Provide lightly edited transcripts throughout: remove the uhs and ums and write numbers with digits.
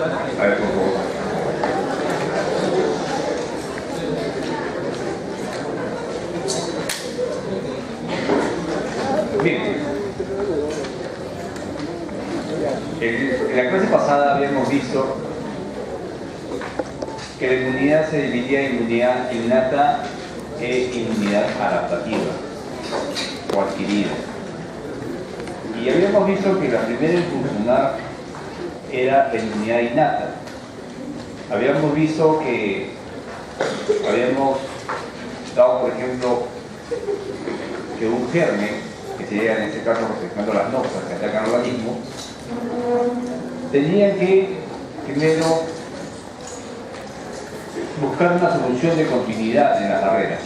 A ver, por favor. Bien. En la clase pasada habíamos visto que la inmunidad se dividía en inmunidad innata e inmunidad adaptativa o adquirida. Y habíamos visto que la primera en funcionar era la inmunidad innata. Habíamos visto que habíamos dado, por ejemplo, que un germen, que sería en este caso representando las noxas que atacan al organismo, tenía que primero buscar una solución de continuidad en las barreras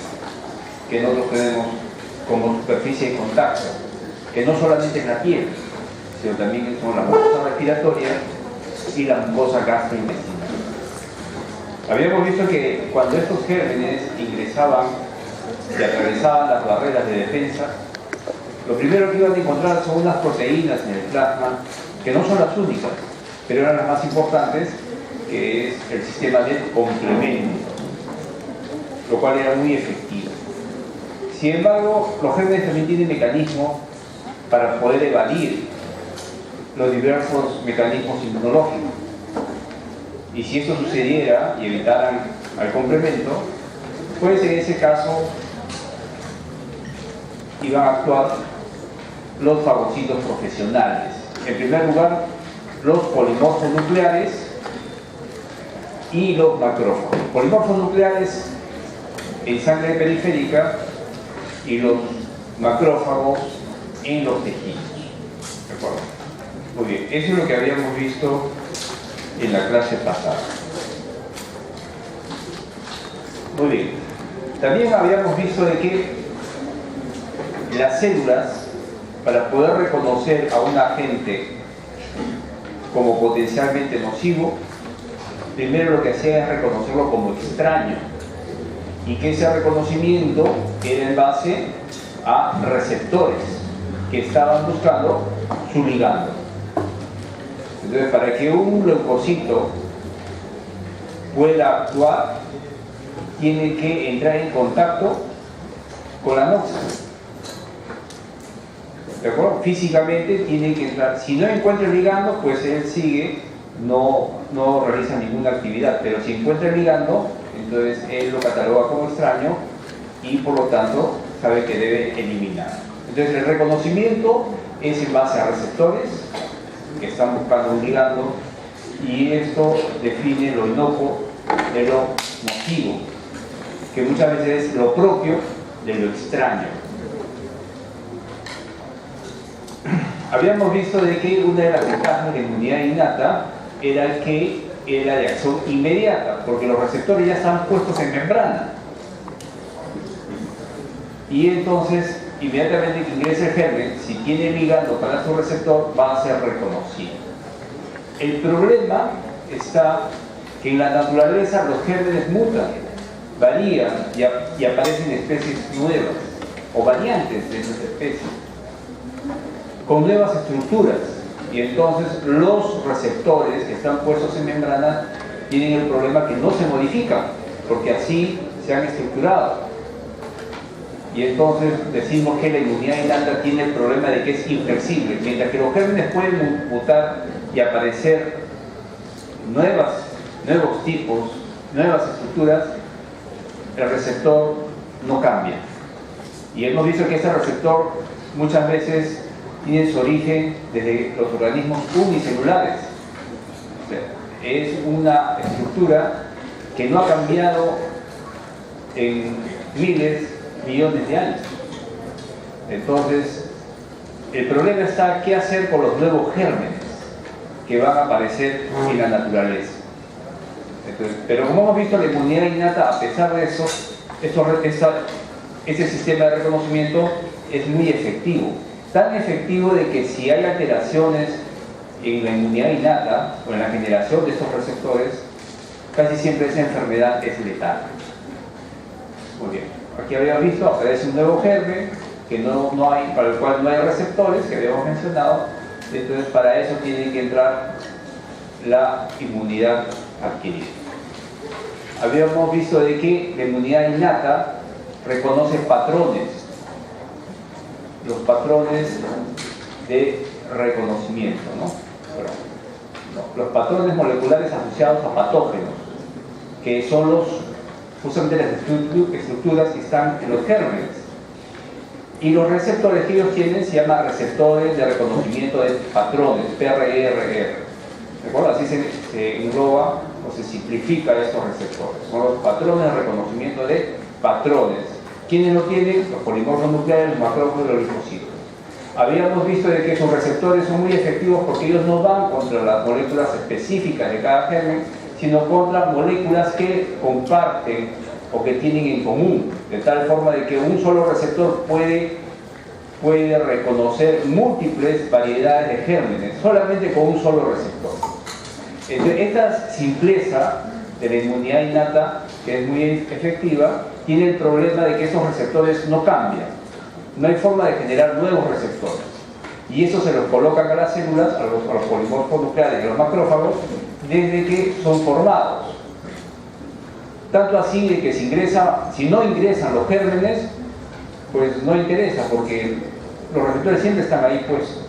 que nosotros tenemos como superficie de contacto, que no solamente es la piel, sino también son las mucosas respiratorias y la mucosa gastrointestinal. Habíamos visto que cuando estos gérmenes ingresaban y atravesaban las barreras de defensa, lo primero que iban a encontrar son unas proteínas en el plasma que no son las únicas, pero eran las más importantes, que es el sistema de complemento, lo cual era muy efectivo. Sin embargo, los gérmenes también tienen mecanismos para poder evadir los diversos mecanismos inmunológicos. Y si esto sucediera y evitaran al complemento, pues en ese caso iban a actuar los fagocitos profesionales. En primer lugar, los polimorfos nucleares y los macrófagos. Polimorfos nucleares en sangre periférica y los macrófagos en los tejidos. ¿De acuerdo? Muy bien, eso es lo que habíamos visto en la clase pasada. Muy bien, también habíamos visto de que las células, para poder reconocer a un agente como potencialmente nocivo, primero lo que hacía es reconocerlo como extraño, y que ese reconocimiento era en base a receptores que estaban buscando su ligando. Entonces, para que un leucocito pueda actuar, tiene que entrar en contacto con la noxa. ¿De acuerdo? Físicamente tiene que entrar. Si no encuentra el ligando, pues él sigue, no realiza ninguna actividad. Pero si encuentra el ligando, entonces él lo cataloga como extraño y por lo tanto sabe que debe eliminar. Entonces el reconocimiento es en base a receptores que están buscando un ligando, y esto define lo inocuo de lo nocivo, que muchas veces es lo propio de lo extraño. Habíamos visto de que una de las ventajas de la inmunidad innata era que era de acción inmediata, porque los receptores ya están puestos en membrana. Y entonces, inmediatamente que ingrese el germen, si tiene ligando para su receptor, va a ser reconocido. El problema está que en la naturaleza los gérmenes mutan, varían y aparecen especies nuevas o variantes de esas especies con nuevas estructuras, y entonces los receptores que están puestos en membrana tienen el problema que no se modifican porque así se han estructurado. Y entonces decimos que la inmunidad innata tiene el problema de que es inflexible. Mientras que los gérmenes pueden mutar y aparecer nuevos tipos, nuevas estructuras, el receptor no cambia. Y hemos visto que este receptor muchas veces tiene su origen desde los organismos unicelulares. O sea, es una estructura que no ha cambiado en millones de años. Entonces, el problema está qué hacer con los nuevos gérmenes que van a aparecer en la naturaleza. Entonces, pero como hemos visto, la inmunidad innata, a pesar de eso, ese sistema de reconocimiento es muy efectivo. Tan efectivo de que si hay alteraciones en la inmunidad innata o en la generación de estos receptores, casi siempre esa enfermedad es letal. Muy bien. Aquí habíamos visto, aparece un nuevo germen que para el cual no hay receptores, que habíamos mencionado. Entonces para eso tiene que entrar la inmunidad adquirida. Habíamos visto de que la inmunidad innata reconoce patrones, los patrones de reconocimiento, ¿no? Los patrones moleculares asociados a patógenos, que son justamente las estructuras que están en los gérmenes. Y los receptores que ellos tienen se llaman receptores de reconocimiento de patrones, PRRR. ¿De acuerdo? Así se engloba o se simplifica estos receptores. Son los patrones de reconocimiento de patrones. ¿Quiénes lo tienen? Los polimorfos nucleares, los macrófagos y los linfocitos. Habíamos visto de que sus receptores son muy efectivos porque ellos no van contra las moléculas específicas de cada germen, sino contra moléculas que comparten o que tienen en común, de tal forma de que un solo receptor puede reconocer múltiples variedades de gérmenes, solamente con un solo receptor. Entonces, esta simpleza de la inmunidad innata, que es muy efectiva, tiene el problema de que esos receptores no cambian. No hay forma de generar nuevos receptores. Y eso se los colocan a las células, a los polimorfos nucleares y a los macrófagos, desde que son formados. Tanto así de que si no ingresan los gérmenes, pues no interesa, porque los receptores siempre están ahí puestos,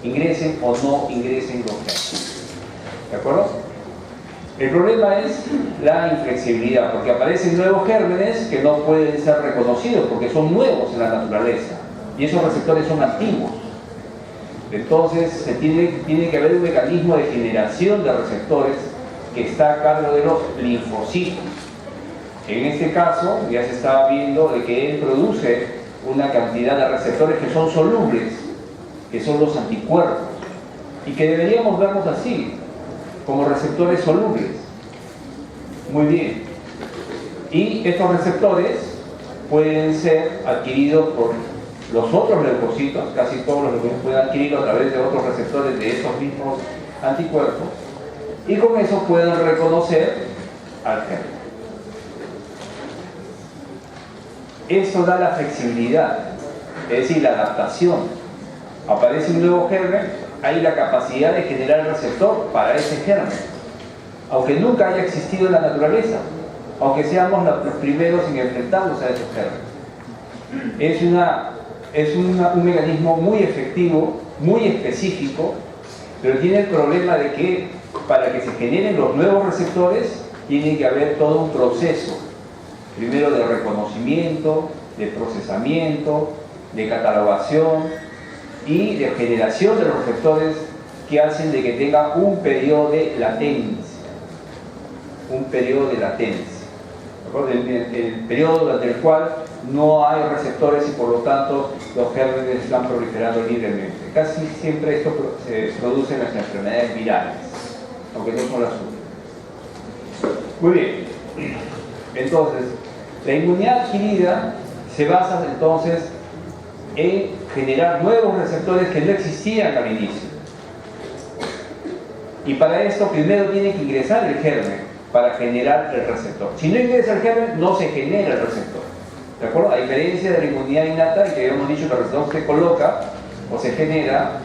ingresen o no ingresen los gérmenes. ¿De acuerdo? El problema es la inflexibilidad, porque aparecen nuevos gérmenes que no pueden ser reconocidos, porque son nuevos en la naturaleza, y esos receptores son antiguos. Entonces tiene que haber un mecanismo de generación de receptores que está a cargo de los linfocitos. En este caso ya se estaba viendo de que él produce una cantidad de receptores que son solubles, que son los anticuerpos, y que deberíamos verlos así, como receptores solubles. Muy bien. Y estos receptores pueden ser adquiridos por los otros leucocitos, casi todos los leucocitos pueden adquirirlo a través de otros receptores de estos mismos anticuerpos, y con eso pueden reconocer al germen. Eso da la flexibilidad, es decir, la adaptación. Aparece un nuevo germen, hay la capacidad de generar el receptor para ese germen, aunque nunca haya existido en la naturaleza, aunque seamos los primeros en enfrentarnos a esos gérmenes. Es un mecanismo muy efectivo, muy específico, pero tiene el problema de que para que se generen los nuevos receptores tiene que haber todo un proceso, primero de reconocimiento, de procesamiento, de catalogación y de generación de los receptores que hacen de que tenga un periodo de latencia. Un periodo de latencia. El periodo durante el cual no hay receptores y por lo tanto los gérmenes están proliferando libremente. Casi siempre esto se produce en las enfermedades virales, aunque no son las únicas. Muy bien. Entonces, la inmunidad adquirida se basa entonces en generar nuevos receptores que no existían al inicio. Y para esto primero tiene que ingresar el germen para generar el receptor. Si no ingresa el germen, no se genera el receptor. ¿De acuerdo? A diferencia de la inmunidad innata, que habíamos dicho que el receptor se coloca o se genera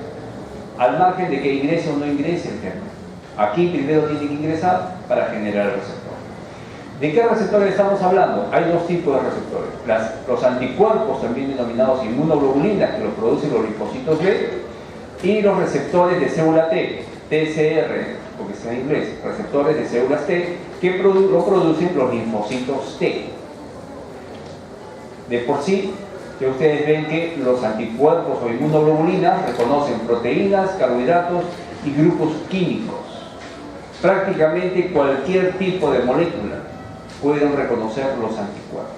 al margen de que ingrese o no ingrese el germen. Aquí primero tiene que ingresar para generar el receptor. ¿De qué receptores estamos hablando? Hay dos tipos de receptores. Los anticuerpos, también denominados inmunoglobulinas, que los producen los linfocitos B, y los receptores de célula T, TCR, porque está en inglés, receptores de células T, que lo producen los linfocitos T. De por sí, que ustedes ven que los anticuerpos o inmunoglobulinas reconocen proteínas, carbohidratos y grupos químicos. Prácticamente cualquier tipo de molécula pueden reconocer los anticuerpos.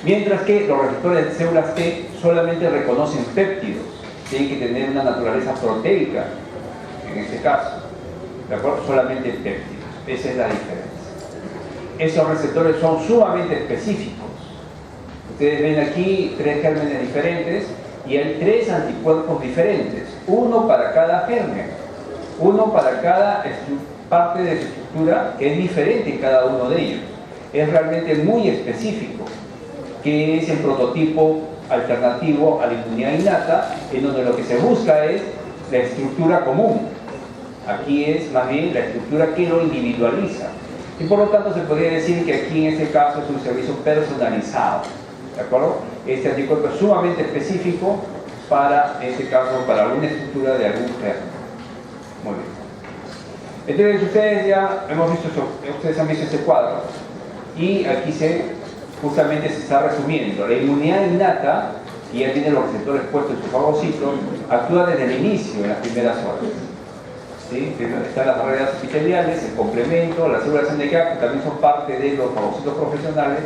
Mientras que los receptores de células T solamente reconocen péptidos, tienen que tener una naturaleza proteica, en este caso, ¿de acuerdo? Solamente péptidos, esa es la diferencia. Esos receptores son sumamente específicos. Ustedes ven aquí 3 gérmenes diferentes y hay 3 anticuerpos diferentes, uno para cada germen, uno para cada parte de su estructura que es diferente en cada uno de ellos. Es realmente muy específico, que es el prototipo alternativo a la inmunidad innata, en donde lo que se busca es la estructura común. Aquí es más bien la estructura que lo individualiza. Y por lo tanto se podría decir que aquí en este caso es un servicio personalizado. ¿De acuerdo? Este anticuerpo es sumamente específico para, en este caso, para alguna estructura de algún germen. Muy bien. Entonces ustedes ya hemos visto eso, ustedes han visto ese cuadro. Y aquí justamente se está resumiendo. La inmunidad innata, que ya tiene los receptores puestos en su fagocito, actúa desde el inicio, en las primeras horas. ¿Sí? Están las barreras epiteliales, el complemento, las células NK, que también son parte de los fagocitos profesionales.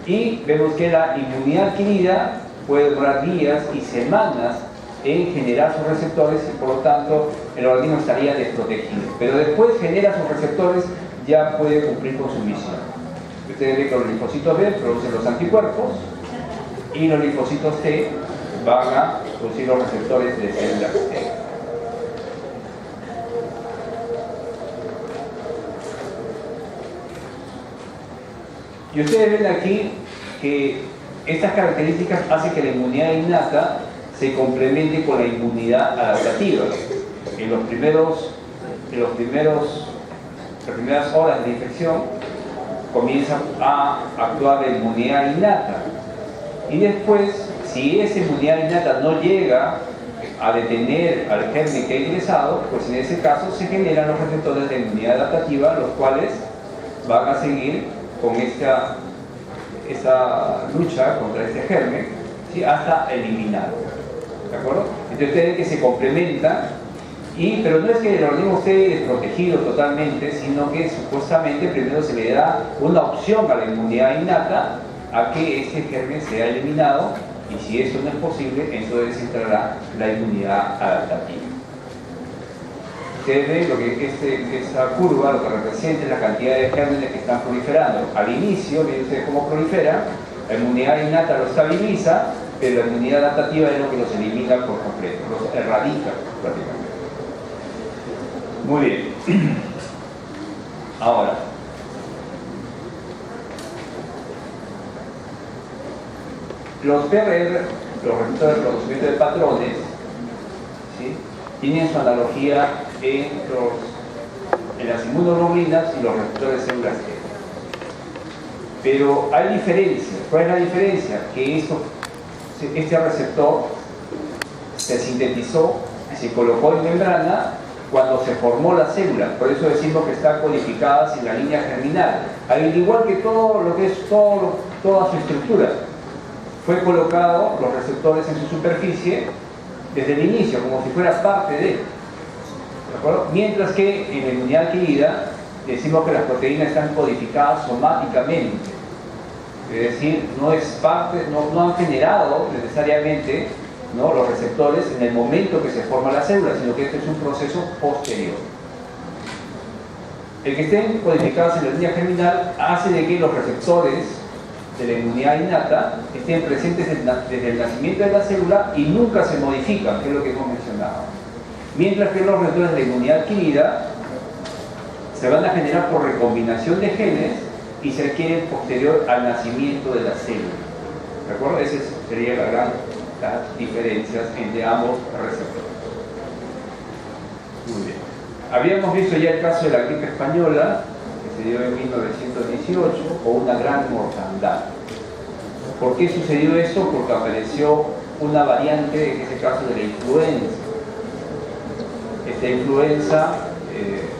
Y vemos que la inmunidad adquirida puede durar días y semanas en generar sus receptores y por lo tanto el organismo estaría desprotegido. Pero después genera sus receptores, ya puede cumplir con su misión. Ustedes ven que los linfocitos B producen los anticuerpos y los linfocitos T van a producir los receptores de células T. Y ustedes ven aquí que estas características hacen que la inmunidad innata se complemente con la inmunidad adaptativa. En las primeras horas de infección comienza a actuar la inmunidad innata. Y después, si esa inmunidad innata no llega a detener al germen que ha ingresado, pues en ese caso se generan los receptores de inmunidad adaptativa, los cuales van a seguir con esta lucha contra este germen, ¿sí? Hasta eliminarlo. ¿De acuerdo? Entonces ustedes ven que se complementan, pero no es que el organismo esté desprotegido totalmente, sino que supuestamente primero se le da una opción a la inmunidad innata a que este germen sea eliminado, y si eso no es posible, entonces entrará la inmunidad adaptativa. Ustedes ven lo que esta curva lo que representa es la cantidad de gérmenes que están proliferando. Al inicio, miren ustedes cómo prolifera, la inmunidad innata los estabiliza, pero la inmunidad adaptativa es lo que los elimina por completo, los erradica prácticamente. Muy bien. Ahora, los PRR, los receptores de reconocimiento de patrones, ¿sí? Tienen su analogía en las inmunoglobulinas y los receptores de células T. Pero hay diferencias. ¿Cuál es la diferencia? Que este receptor se sintetizó, se colocó en membrana cuando se formó la célula. Por eso decimos que están codificadas en la línea germinal. Al igual que todo lo que es toda su estructura. Fue colocado los receptores en su superficie desde el inicio, como si fuera parte de. ¿De acuerdo? Mientras que en la inmunidad adquirida decimos que las proteínas están codificadas somáticamente. Es decir, no es parte, no han generado necesariamente, ¿no?, los receptores en el momento que se forma la célula, sino que este es un proceso posterior. El que estén codificados en la línea germinal hace de que los receptores de la inmunidad innata estén presentes desde el nacimiento de la célula y nunca se modifican, que es lo que hemos mencionado. Mientras que los receptores de la inmunidad adquirida se van a generar por recombinación de genes y se adquieren posterior al nacimiento de la célula. ¿De acuerdo? Esas serían las diferencias entre ambos receptores. Muy bien. Habíamos visto ya el caso de la gripe española, que se dio en 1918, con una gran mortandad. ¿Por qué sucedió esto? Porque apareció una variante, en este caso de la influenza. Esta influenza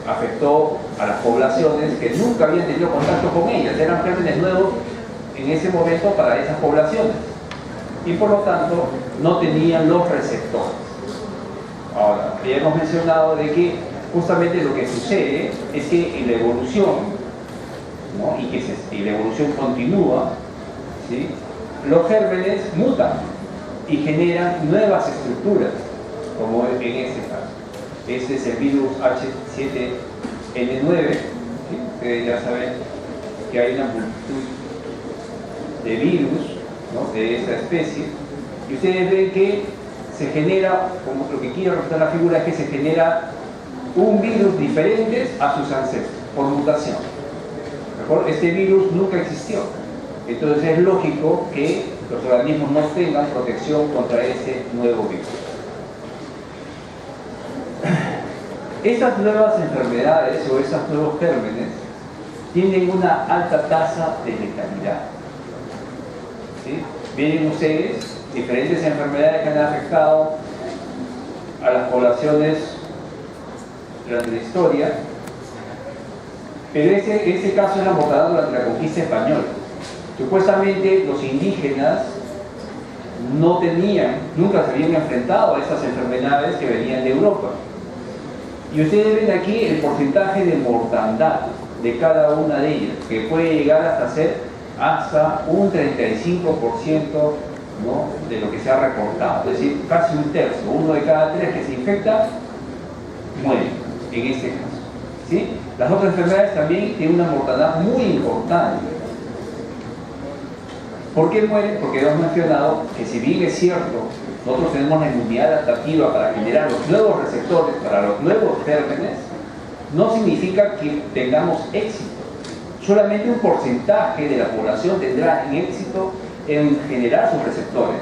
afectó a las poblaciones que nunca habían tenido contacto con ellas, eran gérmenes nuevos en ese momento para esas poblaciones y por lo tanto no tenían los receptores. Ahora, ya hemos mencionado de que justamente lo que sucede es que en la evolución, ¿no?, y la evolución continúa, ¿sí?, los gérmenes mutan y generan nuevas estructuras, como en este caso. Este es el virus H7N9, ¿sí? Ustedes ya saben que hay una multitud de virus, ¿no?, de esta especie, y ustedes ven que se genera, como lo que quiero representar la figura es que se genera un virus diferente a sus ancestros, por mutación. ¿De acuerdo? Este virus nunca existió, entonces es lógico que los organismos no tengan protección contra ese nuevo virus. Estas nuevas enfermedades o estos nuevos gérmenes tienen una alta tasa de letalidad. ¿Sí? Miren ustedes diferentes enfermedades que han afectado a las poblaciones durante la historia, pero ese caso es la mortandad durante la conquista española. Supuestamente los indígenas no tenían, nunca se habían enfrentado a estas enfermedades que venían de Europa. Y ustedes ven aquí el porcentaje de mortandad de cada una de ellas, que puede llegar hasta ser hasta un 35%, ¿no?, de lo que se ha reportado. Es decir, casi un tercio, 1 de cada 3 que se infecta muere en este caso. ¿Sí? Las otras enfermedades también tienen una mortandad muy importante. ¿Por qué mueren? Porque hemos mencionado que, si bien es cierto, nosotros tenemos la inmunidad adaptativa para generar los nuevos receptores para los nuevos gérmenes, no significa que tengamos éxito. Solamente un porcentaje de la población tendrá éxito en generar sus receptores,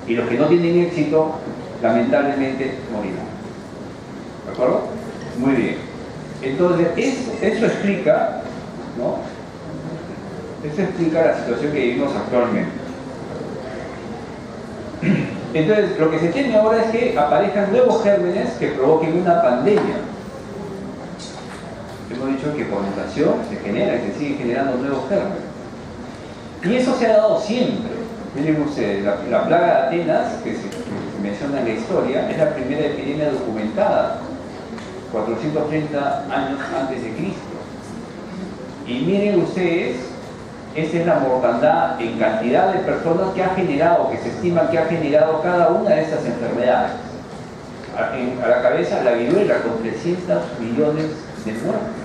y los que no tienen éxito, lamentablemente, morirán. ¿De acuerdo? Muy bien. Entonces, eso explica, ¿no? Eso explica la situación que vivimos actualmente. Entonces, lo que se teme ahora es que aparezcan nuevos gérmenes que provoquen una pandemia. Hemos dicho que por mutación se genera y se siguen generando nuevos gérmenes. Y eso se ha dado siempre. Miren ustedes, la plaga de Atenas, que se menciona en la historia, es la primera epidemia documentada, 430 años antes de Cristo. Y miren ustedes, esta es la mortandad en cantidad de personas que ha generado, que se estima que ha generado cada una de estas enfermedades. A la cabeza, la viruela, con 300 millones de muertes,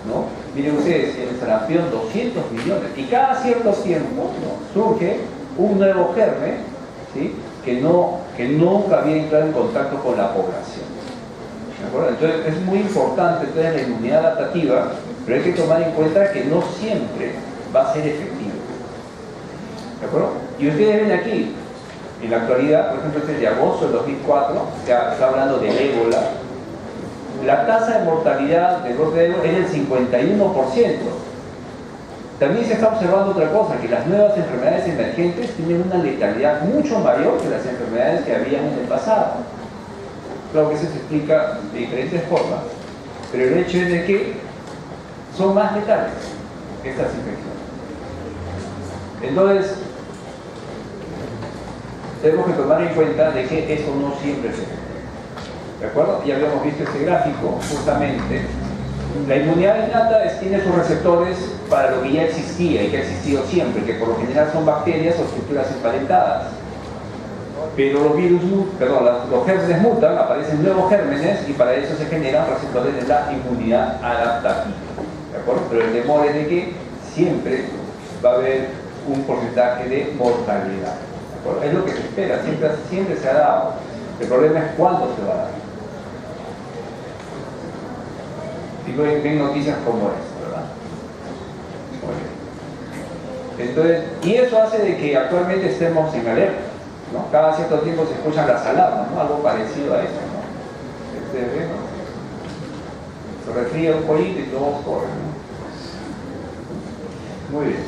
¿no? Miren ustedes, en el sarampión 200 millones, y cada cierto tiempo, ¿no?, surge un nuevo germen, ¿sí?, que nunca había entrado en contacto con la población. ¿De acuerdo? Entonces es muy importante la inmunidad adaptativa, pero hay que tomar en cuenta que no siempre va a ser efectivo. ¿De acuerdo? Y ustedes ven aquí, en la actualidad, por ejemplo, este es de agosto del 2004, ya está hablando del ébola. La tasa de mortalidad del brote de ébola es del 51%. También se está observando otra cosa, que las nuevas enfermedades emergentes tienen una letalidad mucho mayor que las enfermedades que habían en el pasado. Claro que eso se explica de diferentes formas, pero el hecho es de que son más letales estas infecciones. Entonces, tenemos que tomar en cuenta de que eso no siempre se ve. ¿De acuerdo? Ya habíamos visto este gráfico, justamente. La inmunidad innata tiene sus receptores para lo que ya existía y que ha existido siempre, que por lo general son bacterias o estructuras emparentadas. Pero los gérmenes mutan, aparecen nuevos gérmenes y para eso se generan receptores de la inmunidad adaptativa. ¿De acuerdo? Pero el temor es de que siempre va a haber un porcentaje de mortalidad. ¿De acuerdo? Es lo que se espera, siempre se ha dado. El problema es cuándo se va a dar. Y ven noticias como esta, ¿verdad? Entonces, y eso hace de que actualmente estemos en alerta, ¿no? Cada cierto tiempo se escuchan las alarmas, ¿no? Algo parecido a eso, ¿no? Se resfría un poquito y todos corren, ¿no? Muy bien.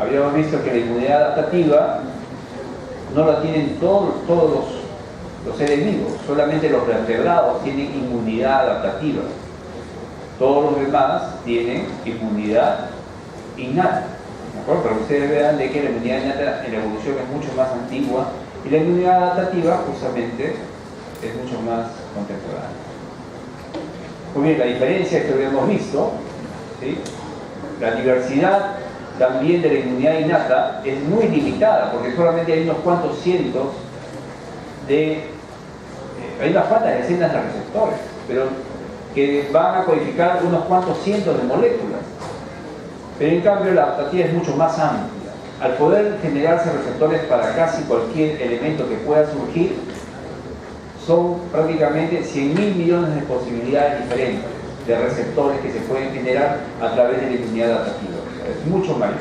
Habíamos visto que la inmunidad adaptativa no la tienen todos los seres vivos, solamente los vertebrados tienen inmunidad adaptativa. Todos los demás tienen inmunidad innata. ¿De acuerdo? Pero ustedes vean de que la inmunidad innata en la evolución es mucho más antigua y la inmunidad adaptativa justamente es mucho más contemporánea. Muy bien, la diferencia que habíamos visto, ¿sí? La diversidad también de la inmunidad innata es muy limitada, porque solamente hay unos cuantos cientos hay unas cuantas decenas de receptores, pero que van a codificar unos cuantos cientos de moléculas. Pero en cambio la adaptativa es mucho más amplia. Al poder generarse receptores para casi cualquier elemento que pueda surgir, son prácticamente 100.000 millones de posibilidades diferentes de receptores que se pueden generar a través de la inmunidad adaptativa. Es mucho mayor.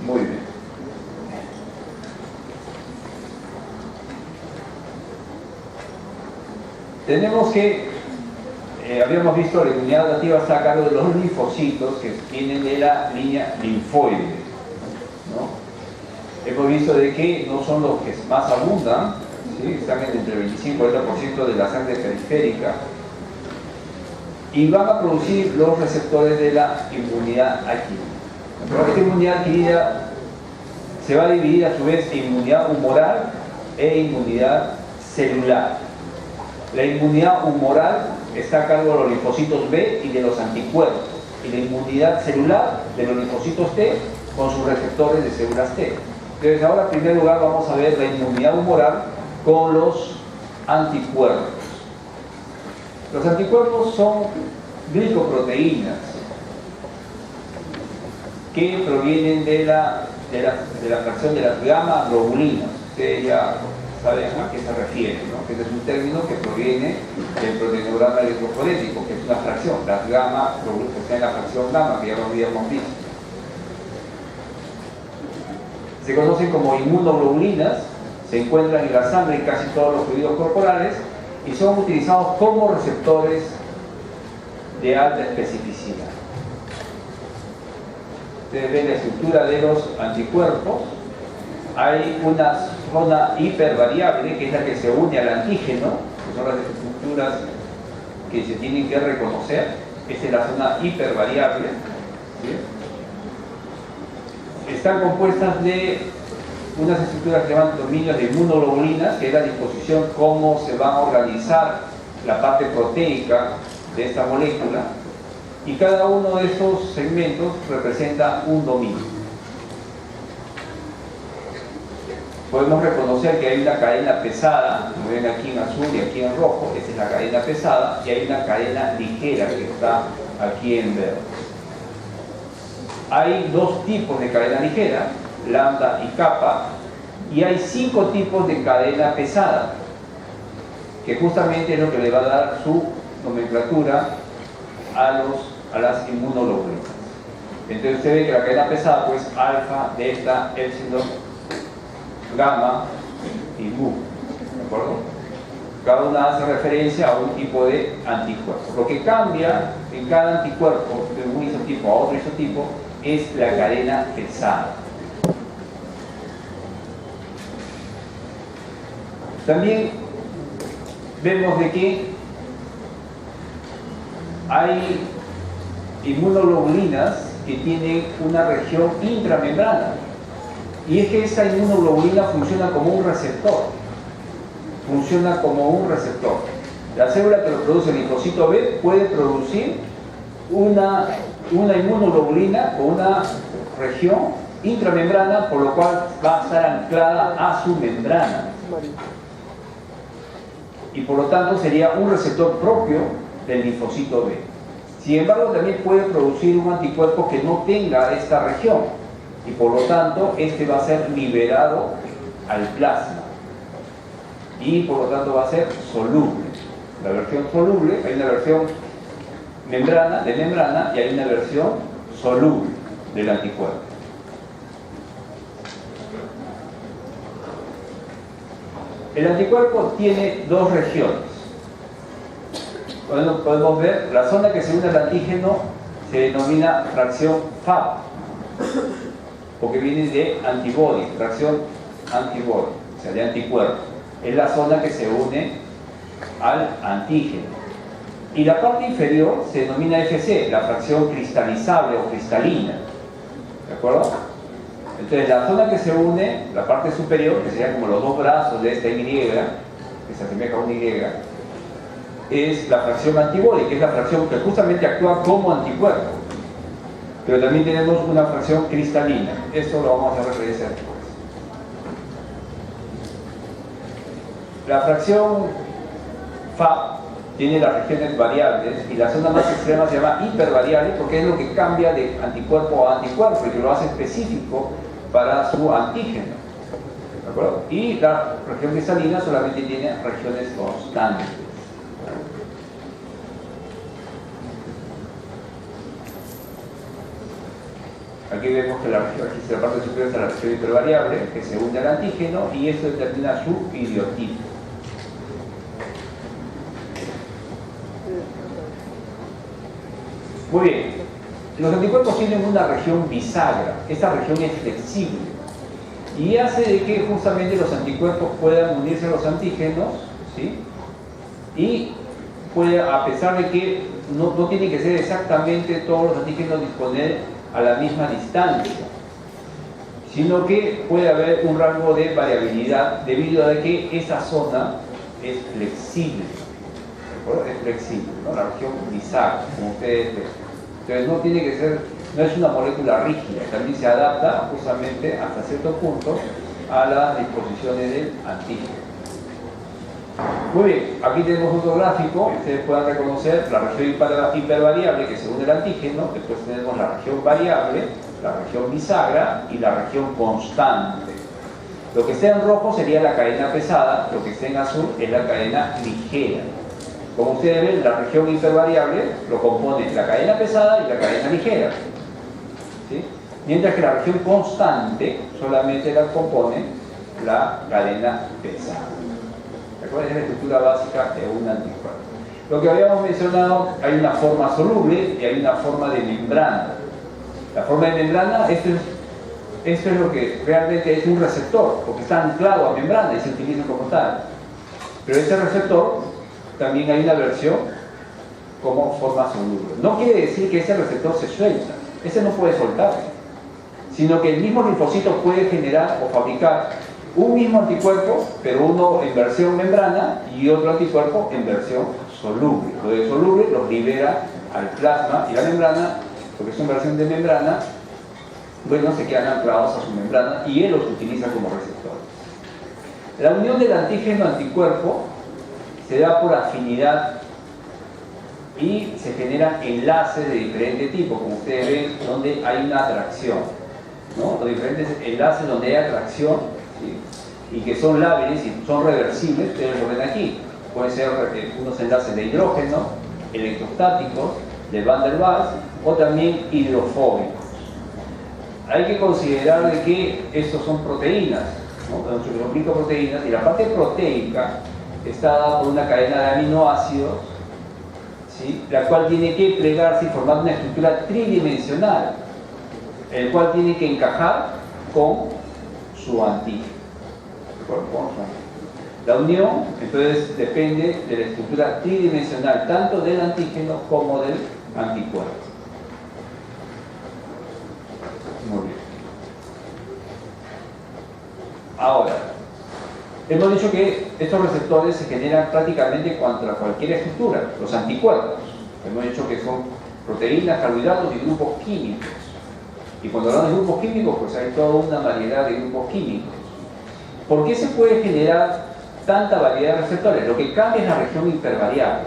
Muy bien. Tenemos que, habíamos visto, la inmunidad adaptativa está a cargo de los linfocitos que vienen de la línea linfoide, ¿no? Hemos visto de que no son los que más abundan, ¿sí? Están entre el 25 y el 40% de la sangre periférica, y van a producir los receptores de la inmunidad adquirida. Esta inmunidad adquirida se va a dividir a su vez en inmunidad humoral e inmunidad celular. La inmunidad humoral está a cargo de los linfocitos B y de los anticuerpos, y la inmunidad celular de los linfocitos T con sus receptores de células T. Entonces ahora en primer lugar vamos a ver la inmunidad humoral con los anticuerpos. Los anticuerpos son glicoproteínas que provienen de la fracción de las gamma globulinas. Ustedes ya saben a qué se refiere, ¿no? Este es un término que proviene del proteinograma electroforético, que es una fracción, las gamma globulinas, que está en la fracción gamma, que ya lo habíamos visto. Se conocen como inmunoglobulinas, se encuentran en la sangre en casi todos los fluidos corporales y son utilizados como receptores de alta especificidad. Ustedes ven la estructura de los anticuerpos. Hay una zona hipervariable, que es la que se une al antígeno, que son las estructuras que se tienen que reconocer. Esta es la zona hipervariable, ¿sí? Están compuestas de unas estructuras que llaman dominios de inmunoglobulinas, que es la disposición cómo se va a organizar la parte proteica de esta molécula, y cada uno de estos segmentos representa un dominio. Podemos reconocer que hay una cadena pesada, como ven aquí en azul y aquí en rojo, esta es la cadena pesada, y hay una cadena ligera que está aquí en verde. Hay dos tipos de cadena ligera, lambda y kappa, y hay 5 tipos de cadena pesada, que justamente es lo que le va a dar su nomenclatura a las inmunoglobulinas. Entonces usted ve que la cadena pesada, pues alfa, delta, épsilon, gamma y mu, ¿de acuerdo? Cada una hace referencia a un tipo de anticuerpo. Lo que cambia en cada anticuerpo de un isotipo a otro isotipo es la cadena pesada. También vemos de que hay inmunoglobulinas que tienen una región intramembrana, y es que esta inmunoglobulina funciona como un receptor. La célula que lo produce el linfocito B puede producir una inmunoglobulina con una región intramembrana, por lo cual va a estar anclada a su membrana, y por lo tanto sería un receptor propio del linfocito B. Sin embargo, también puede producir un anticuerpo que no tenga esta región, y por lo tanto este va a ser liberado al plasma, y por lo tanto va a ser soluble. La versión soluble, hay una versión de membrana, y hay una versión soluble del anticuerpo. El anticuerpo tiene dos regiones. Podemos ver, la zona que se une al antígeno se denomina fracción FAB, porque viene de antibody, fracción antibody, o sea, de anticuerpo. Es la zona que se une al antígeno. Y la parte inferior se denomina FC, la fracción cristalizable o cristalina, ¿de acuerdo? Entonces la zona que se une, la parte superior, que sería como los dos brazos de esta Y, que se asemeja a una Y, es la fracción antibody, que es la fracción que justamente actúa como anticuerpo. Pero también tenemos una fracción cristalina. Esto lo vamos a hacer referencia después. La fracción FAB tiene las regiones variables, y la zona más extrema se llama hipervariable, porque es lo que cambia de anticuerpo a anticuerpo y que lo hace específico para su antígeno, ¿de acuerdo? Y la región cristalina solamente tiene regiones constantes. Aquí vemos que la parte superior es la región hipervariable, que se une al antígeno, y esto determina su idiotipo. Muy bien. Los anticuerpos tienen una región bisagra. Esta región es flexible y hace de que justamente los anticuerpos puedan unirse a los antígenos, ¿sí? Y puede, a pesar de que no tiene que ser exactamente todos los antígenos disponer a la misma distancia, sino que puede haber un rango de variabilidad debido a que esa zona es flexible. ¿De acuerdo? Es flexible, ¿no? La región bisagra, como ustedes ven. Entonces no tiene que ser, no es una molécula rígida, también se adapta justamente hasta cierto punto a las disposiciones del antígeno. Muy bien, aquí tenemos otro gráfico, ustedes puedan reconocer la región hipervariable, que según el antígeno, después tenemos la región variable, la región bisagra y la región constante. Lo que está en rojo sería la cadena pesada, lo que está en azul es la cadena ligera. Como ustedes ven, la región hipervariable lo compone la cadena pesada y la cadena ligera, ¿sí? Mientras que la región constante solamente la compone la cadena pesada. ¿De acuerdo? Es la estructura básica de un anticuerpo. Lo que habíamos mencionado, hay una forma soluble y hay una forma de membrana. La forma de membrana, esto es lo que realmente es un receptor, porque está anclado a membrana y se utiliza como tal. Pero ese receptor también hay una versión como forma soluble. No quiere decir que ese receptor se suelta, ese no puede soltarse, sino que el mismo linfocito puede generar o fabricar un mismo anticuerpo, pero uno en versión membrana y otro anticuerpo en versión soluble. Lo de soluble los libera al plasma y la membrana, porque es una versión de membrana, bueno, se quedan anclados a su membrana y él los utiliza como receptor. La unión del antígeno-anticuerpo se da por afinidad y se generan enlaces de diferente tipo, como ustedes ven, donde hay una atracción, ¿no? Los diferentes enlaces donde hay atracción, ¿sí? Y que son lábiles y son reversibles, ustedes lo ven aquí. Pueden ser unos enlaces de hidrógeno, electrostáticos, de Van der Waals o también hidrofóbicos. Hay que considerar de que estos son proteínas, ¿no? Son glicoproteínas, y la parte proteica está dada por una cadena de aminoácidos, ¿sí? La cual tiene que plegarse y formar una estructura tridimensional, el cual tiene que encajar con su antígeno. La unión, entonces, depende de la estructura tridimensional, tanto del antígeno como del anticuerpo. Muy bien. Ahora, hemos dicho que estos receptores se generan prácticamente contra cualquier estructura, los anticuerpos. Hemos dicho que son proteínas, carbohidratos y grupos químicos. Y cuando hablamos de grupos químicos, pues hay toda una variedad de grupos químicos. ¿Por qué se puede generar tanta variedad de receptores? Lo que cambia es la región hipervariable.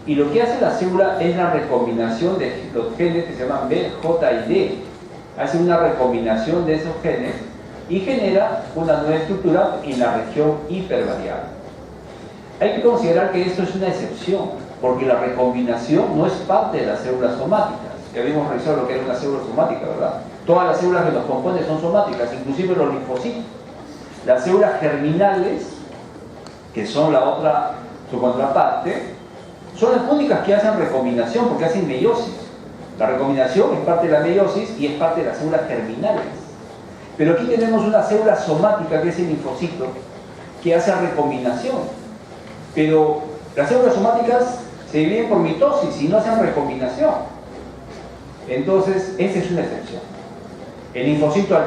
Y lo que hace la célula es la recombinación de los genes que se llaman B, J y D. Hace una recombinación de esos genes y genera una nueva estructura en la región hipervariable. Hay que considerar que esto es una excepción, porque la recombinación no es parte de las células somáticas. Ya habíamos revisado lo que era una célula somática, ¿verdad? Todas las células que nos componen son somáticas, inclusive los linfocitos. Las células germinales, que son su contraparte, son las únicas que hacen recombinación, porque hacen meiosis. La recombinación es parte de la meiosis y es parte de las células germinales. Pero aquí tenemos una célula somática, que es el linfocito, que hace recombinación. Pero las células somáticas se dividen por mitosis y no hacen recombinación. Entonces, esa es una excepción. El linfocito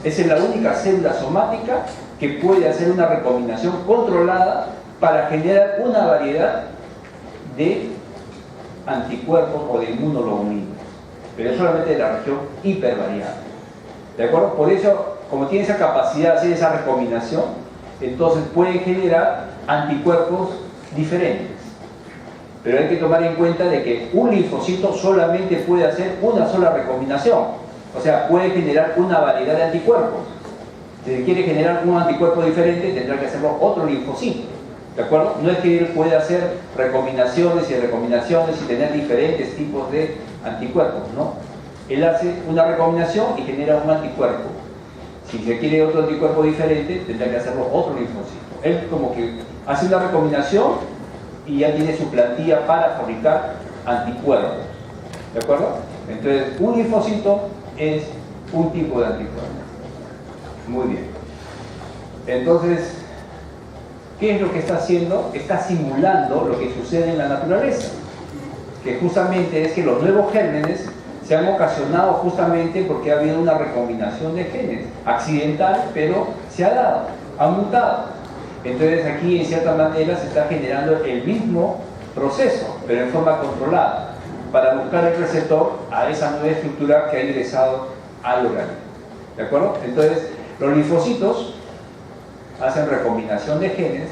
es la única célula somática que puede hacer una recombinación controlada para generar una variedad de anticuerpos o de inmunoglobulinas, pero solamente de la región hipervariable. ¿De acuerdo? Por eso, como tiene esa capacidad de hacer esa recombinación, entonces puede generar anticuerpos diferentes. Pero hay que tomar en cuenta de que un linfocito solamente puede hacer una sola recombinación. O sea, puede generar una variedad de anticuerpos. Si quiere generar un anticuerpo diferente, tendrá que hacerlo otro linfocito. ¿De acuerdo? No es que él pueda hacer recombinaciones y recombinaciones y tener diferentes tipos de anticuerpos, ¿no? Él hace una recombinación y genera un anticuerpo. Si se quiere otro anticuerpo diferente, tendrá que hacerlo otro linfocito. Él como que hace una recombinación y ya tiene su plantilla para fabricar anticuerpos. ¿De acuerdo? Entonces, un linfocito es un tipo de anticuerpo. Muy bien. Entonces, ¿qué es lo que está haciendo? Está simulando lo que sucede en la naturaleza, que justamente es que los nuevos gérmenes se han ocasionado justamente porque ha habido una recombinación de genes, accidental, pero se ha dado, ha mutado. Entonces aquí en cierta manera se está generando el mismo proceso, pero en forma controlada, para buscar el receptor a esa nueva estructura que ha ingresado al organismo. ¿De acuerdo? Entonces, los linfocitos hacen recombinación de genes,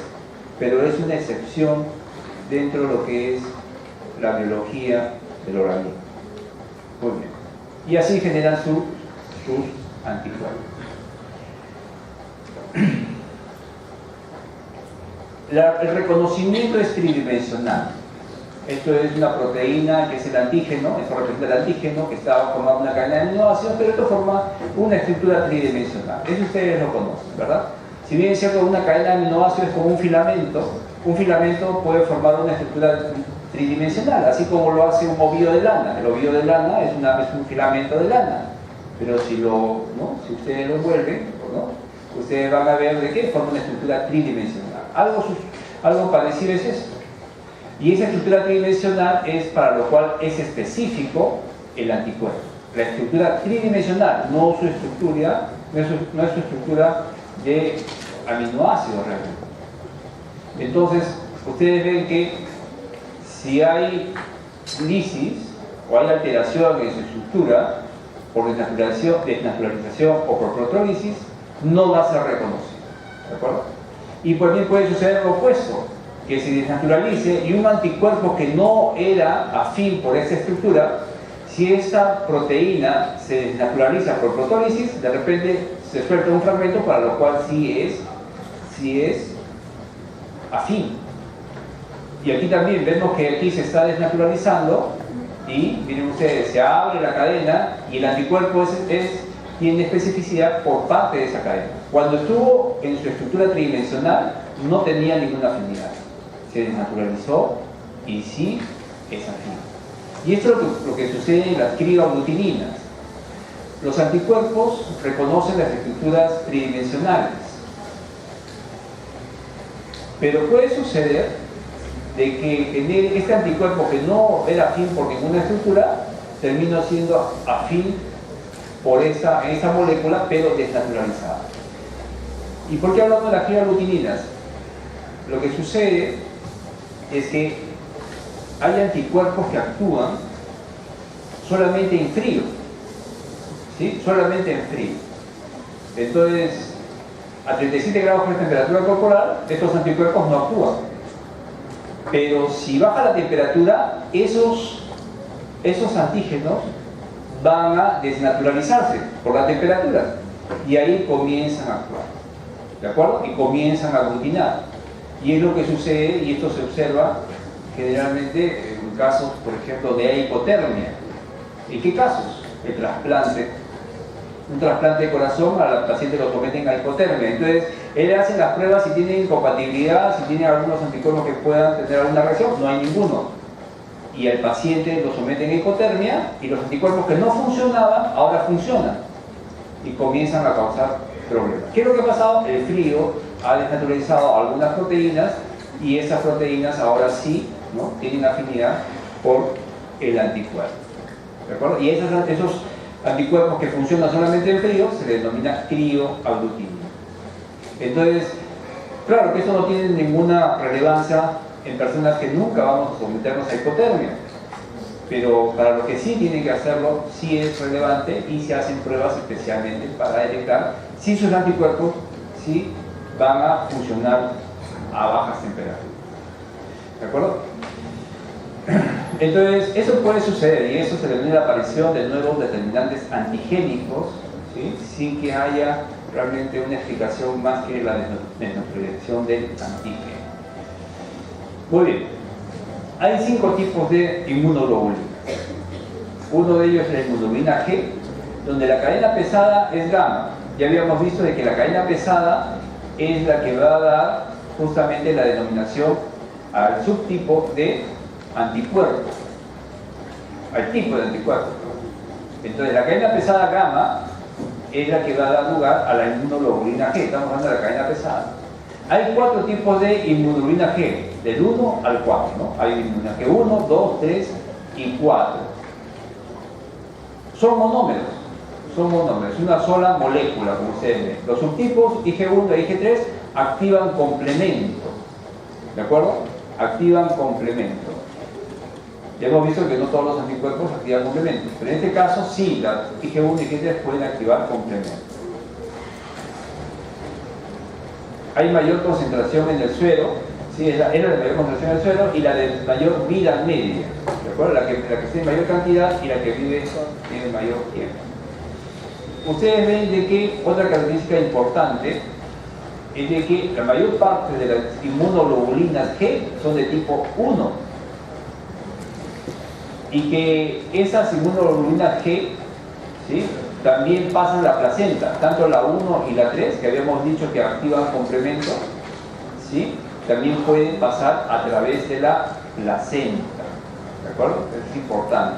pero es una excepción dentro de lo que es la biología del organismo. Muy bien. Y así generan sus anticuerpos. El reconocimiento es tridimensional. Esto es una proteína que es el antígeno, esto representa el antígeno que está formando una cadena de aminoácidos, pero esto forma una estructura tridimensional. Eso ustedes lo conocen, ¿verdad? Si bien es cierto, una cadena de aminoácidos es como un filamento puede formar una estructura tridimensional, así como lo hace un ovillo de lana. El ovillo de lana es un filamento de lana, pero si ustedes lo envuelven, ¿no? Ustedes van a ver de qué forma una estructura tridimensional. Algo parecido es eso. Y esa estructura tridimensional es para lo cual es específico el anticuerpo. La estructura tridimensional, no su estructura, no es su estructura de aminoácidos realmente. Entonces, ustedes ven que si hay lisis o hay alteración en su estructura por desnaturalización o por proteólisis, no va a ser reconocido. ¿De acuerdo? Y también puede suceder lo opuesto, que se desnaturalice y un anticuerpo que no era afín por esa estructura, si esta proteína se desnaturaliza por proteólisis, de repente se suelta un fragmento para lo cual sí es afín. Y aquí también vemos que aquí se está desnaturalizando y miren ustedes, se abre la cadena y el anticuerpo tiene especificidad por parte de esa cadena. Cuando estuvo en su estructura tridimensional no tenía ninguna afinidad. Se desnaturalizó y sí es afín. Y esto es lo que sucede en las crioaglutininas. Los anticuerpos reconocen las estructuras tridimensionales, pero puede suceder de que este anticuerpo que no era afín por ninguna estructura termina siendo afín por esa molécula, pero desnaturalizada. ¿Y por qué hablamos de las crioaglutininas? Lo que sucede es que hay anticuerpos que actúan solamente en frío, ¿sí? Solamente en frío. Entonces, a 37 grados por temperatura corporal, estos anticuerpos no actúan. Pero si baja la temperatura, esos antígenos van a desnaturalizarse por la temperatura y ahí comienzan a actuar, ¿de acuerdo? Y comienzan a aglutinar. Y es lo que sucede, y esto se observa generalmente en casos, por ejemplo, de hipotermia. ¿En qué casos? El trasplante. Un trasplante de corazón, a la paciente lo someten a hipotermia. Entonces, él hace las pruebas si tiene incompatibilidad, si tiene algunos anticuerpos que puedan tener alguna reacción. No hay ninguno. Y al paciente lo someten a hipotermia y los anticuerpos que no funcionaban, ahora funcionan. Y comienzan a causar problemas. ¿Qué es lo que ha pasado? El frío ha desnaturalizado algunas proteínas y esas proteínas ahora sí, ¿no?, tienen afinidad por el anticuerpo. ¿De acuerdo? Y esos anticuerpos que funcionan solamente en frío se les denomina crioaglutinina. Entonces, claro que esto no tiene ninguna relevancia en personas que nunca vamos a someternos a hipotermia, pero para los que sí tienen que hacerlo, sí es relevante y se hacen pruebas especialmente para detectar si sus anticuerpos sí van a funcionar a bajas temperaturas. ¿De acuerdo? Entonces, eso puede suceder y eso se denomina la aparición de nuevos determinantes antigénicos, ¿sí?, sin que haya realmente una explicación más que la desnaturalización del antígeno. Muy bien. Hay 5 tipos de inmunoglobulinas. Uno de ellos es la inmunoglobulina G, donde la cadena pesada es gamma. Ya habíamos visto de que la cadena pesada es la que va a dar justamente la denominación al subtipo de anticuerpo. al tipo de anticuerpo. Entonces la cadena pesada gamma es la que va a dar lugar a la inmunoglobulina G. Estamos hablando de la cadena pesada. Hay 4 tipos de inmunoglobulina G, del 1 al 4, ¿no? Hay inmunoglobulina G 1, 2, 3 y 4. Son monómeros, una sola molécula, como ustedes ven. Los subtipos IG1 e IG3 activan complemento, ¿de acuerdo? Activan complemento. Ya hemos visto que no todos los anticuerpos activan complementos, pero en este caso sí, las IG1 y IG3 pueden activar complementos. Hay mayor concentración en el suero, ¿sí? Es la de mayor concentración en el suero y la de mayor vida media, ¿de acuerdo? La que tiene mayor cantidad y la que tiene mayor tiempo. Ustedes ven de que otra característica importante es de que la mayor parte de las inmunoglobulinas G son de tipo 1 y que esas inmunoglobulinas G, ¿sí?, también pasan la placenta, tanto la 1 y la 3, que habíamos dicho que activan complemento, ¿sí?, también pueden pasar a través de la placenta, ¿de acuerdo? Es importante.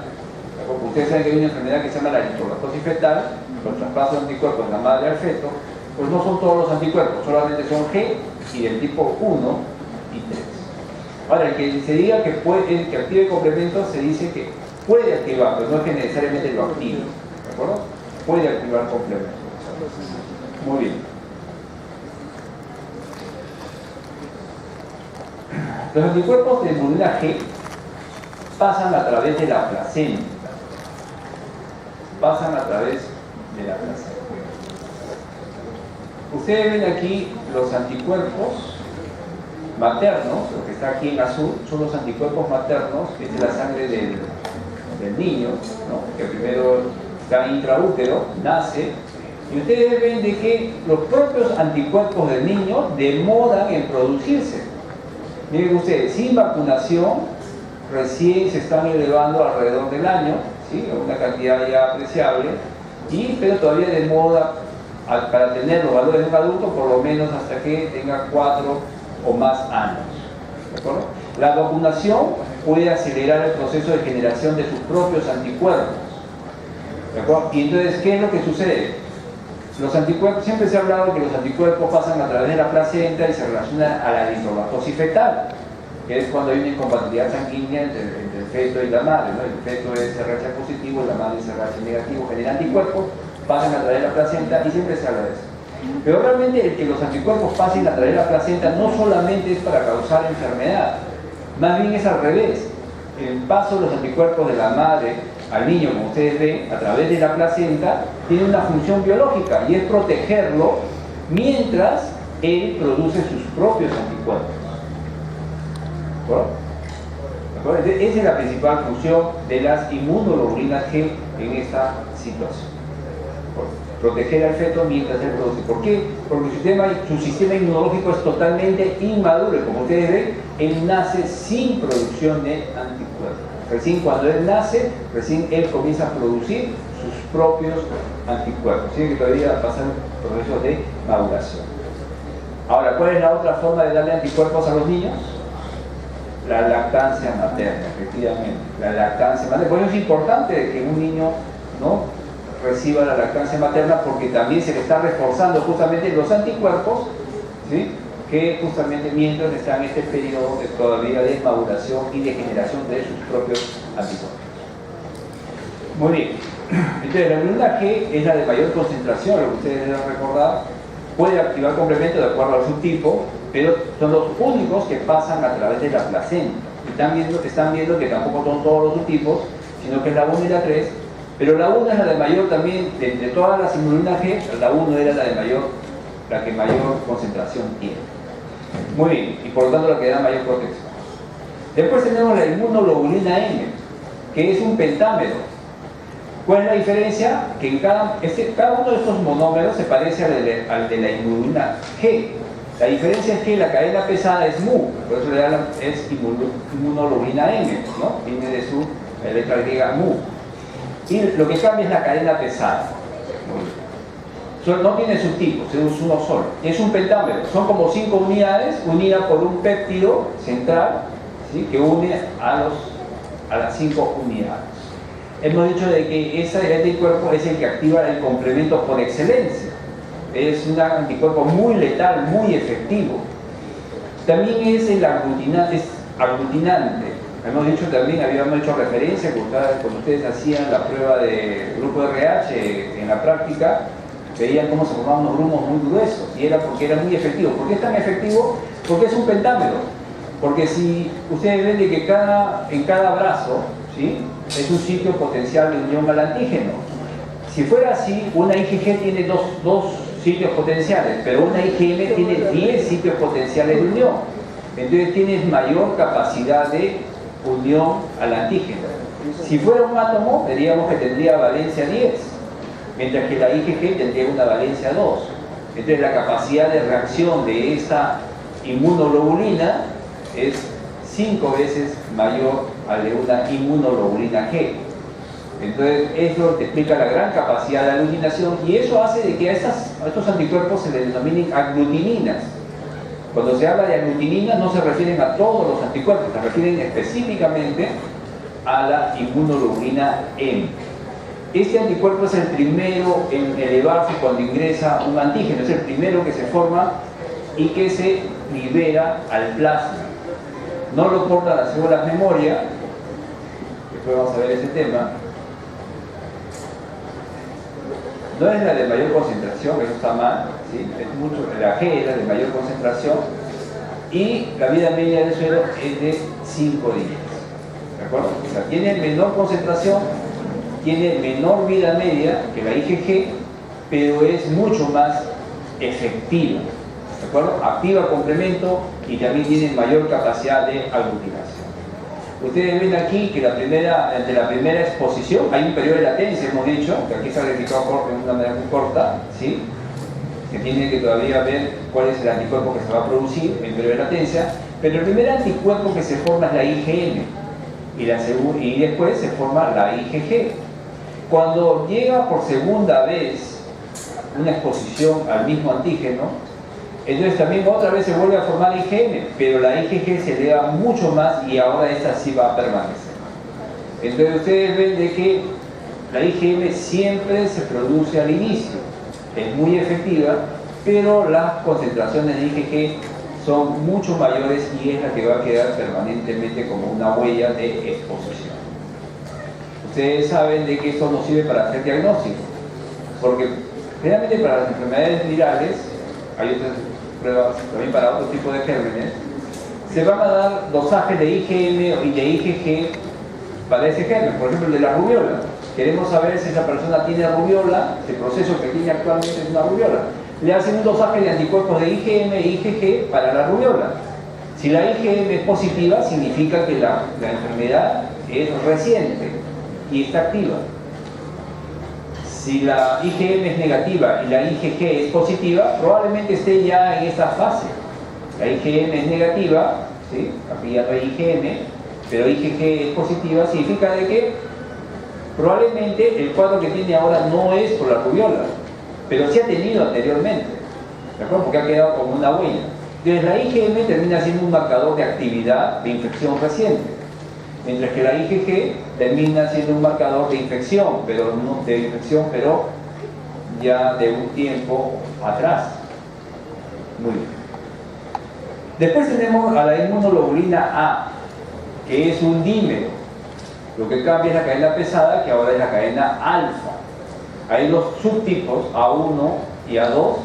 Porque ustedes saben que hay una enfermedad que se llama la eritrolactosis fetal, los traspasos de anticuerpos en la madre al feto, pues no son todos los anticuerpos, solamente son G y del tipo 1 y 3. Ahora, el que se diga que active complementos, se dice que puede activar, pero no es que necesariamente lo active, ¿de acuerdo? Puede activar complementos. Muy bien. Los anticuerpos de inmunidad G pasan a través de la placenta. Ustedes ven aquí los anticuerpos maternos, lo que está aquí en azul, son los anticuerpos maternos, que es la sangre del niño, ¿no?, que primero está intraútero, nace, y ustedes ven de que los propios anticuerpos del niño demoran en producirse. Miren ustedes, sin vacunación, recién se están elevando alrededor del año, ¿sí?, a una cantidad ya apreciable, pero todavía demora para tener los valores de un adulto por lo menos hasta que tenga 4 o más años, ¿de acuerdo? La vacunación puede acelerar el proceso de generación de sus propios anticuerpos, ¿de acuerdo? Y entonces, ¿qué es lo que sucede? Los anticuerpos, siempre se ha hablado de que los anticuerpos pasan a través de la placenta y se relacionan a la eritrolactosis fetal, que es cuando hay una incompatibilidad sanguínea entre el feto y la madre, ¿no? El feto es RH positivo y la madre es RH negativo, genera anticuerpos, pasan a través de la placenta y siempre se habla de eso. Pero realmente el que los anticuerpos pasen a través de la placenta no solamente es para causar enfermedad, más bien es al revés. El paso de los anticuerpos de la madre al niño, como ustedes ven, a través de la placenta, tiene una función biológica y es protegerlo mientras él produce sus propios anticuerpos. ¿De acuerdo? Esa es la principal función de las inmunoglobulinas G en esta situación. Proteger al feto mientras él produce. ¿Por qué? Porque su sistema inmunológico es totalmente inmaduro. Como ustedes ven, él nace sin producción de anticuerpos. Recién cuando él nace, recién él comienza a producir sus propios anticuerpos. Tiene que todavía pasar un proceso de maduración. Ahora, ¿cuál es la otra forma de darle anticuerpos a los niños? La lactancia materna, efectivamente. La lactancia materna. Por eso es importante que un niño, ¿no?, reciba la lactancia materna, porque también se le está reforzando justamente los anticuerpos, ¿sí?, que justamente mientras está en este periodo de todavía de maduración y de generación de sus propios anticuerpos. Muy bien. Entonces, la globulina G es la de mayor concentración, lo que ustedes deben recordar. Puede activar complemento de acuerdo al subtipo, pero son los únicos que pasan a través de la placenta. Están viendo que tampoco son todos los subtipos, sino que es la 1 y la 3. Pero la 1 es la de mayor también, de entre todas las inmunoglobulinas G, la 1 era la que mayor concentración tiene. Muy bien, y por lo tanto la que da mayor protección. Después tenemos la inmunoglobulina M, que es un pentámero. ¿Cuál es la diferencia? Que en cada uno de estos monómeros se parece al de la inmunoglobulina G. La diferencia es que la cadena pesada es mu, por eso es inmunoglobulina M, ¿no? Viene de su letra griega mu. Y lo que cambia es la cadena pesada. No tiene subtipos, es uno solo. Es un pentámero, son como 5 unidades unidas por un péptido central, ¿sí?, que une a las 5 unidades. hemos dicho de que ese anticuerpo es el que activa el complemento por excelencia. Es un anticuerpo muy letal, muy efectivo. También es el aglutinante. Hemos dicho también, habíamos hecho referencia cuando ustedes hacían la prueba de grupo RH en la práctica, veían cómo se formaban unos grumos muy gruesos, y era porque era muy efectivo. ¿Por qué es tan efectivo? Porque es un pentámero. Porque si ustedes ven de que en cada brazo, ¿sí?, es un sitio potencial de unión al antígeno. Si fuera así, una IgG tiene dos sitios potenciales, pero una IgM tiene 10 sitios potenciales de unión. Entonces tienes mayor capacidad de unión al antígeno. Si fuera un átomo, veríamos que tendría valencia 10, mientras que la IgG tendría una valencia 2. Entonces la capacidad de reacción de esa inmunoglobulina es 5 veces mayor a la de una inmunoglobulina G. Entonces eso te explica la gran capacidad de aglutinación, y eso hace de que a estos anticuerpos se les denominen aglutininas. Cuando se habla de aglutininas no se refieren a todos los anticuerpos, se refieren específicamente a la inmunoglobulina M. Este anticuerpo es el primero en elevarse cuando ingresa un antígeno, es el primero que se forma y que se libera al plasma. No lo portan las células memoria, después vamos a ver ese tema. No es la de mayor concentración, eso está mal, ¿sí? La G es la de mayor concentración, y la vida media del suelo es de 5 días. ¿De acuerdo? O sea, tiene menor concentración, tiene menor vida media que la IgG, pero es mucho más efectiva. ¿De acuerdo? Activa complemento y también tiene mayor capacidad de aglutinación. Ustedes ven aquí que ante la primera exposición hay un periodo de latencia, hemos dicho, que aquí se ha verificado de una manera muy corta, ¿sí?, que tiene que todavía ver cuál es el anticuerpo que se va a producir en periodo de latencia, pero el primer anticuerpo que se forma es la IgM y después se forma la IgG. Cuando llega por segunda vez una exposición al mismo antígeno, entonces también otra vez se vuelve a formar IgM, pero la IgG se eleva mucho más y ahora esta sí va a permanecer. Entonces ustedes ven de que la IgM siempre se produce al inicio, es muy efectiva, pero las concentraciones de IgG son mucho mayores y es la que va a quedar permanentemente como una huella de exposición. Ustedes saben de que esto nos sirve para hacer diagnóstico, porque generalmente para las enfermedades virales, hay otras pruebas también para otro tipo de gérmenes, se van a dar dosajes de IgM y de IgG para ese germen. Por ejemplo, el de la rubiola. Queremos saber si esa persona tiene rubiola, el proceso que tiene actualmente es una rubiola. Le hacen un dosaje de anticuerpos de IgM e IgG para la rubiola. Si la IgM es positiva, significa que la enfermedad es reciente y está activa. Si la IgM es negativa y la IgG es positiva, probablemente esté ya en esta fase. La IgM es negativa, ¿sí?, aquí ya no hay IgM, pero IgG es positiva, significa de que probablemente el cuadro que tiene ahora no es por la rubiola, pero sí ha tenido anteriormente, ¿de acuerdo? Porque ha quedado como una huella. Entonces la IgM termina siendo un marcador de actividad de infección reciente, mientras que la IgG termina siendo un marcador de infección, pero ya de un tiempo atrás. Muy bien. Después tenemos a la inmunoglobulina A, que es un dímero. Lo que cambia es la cadena pesada, que ahora es la cadena alfa. Hay dos subtipos, A1 y A2.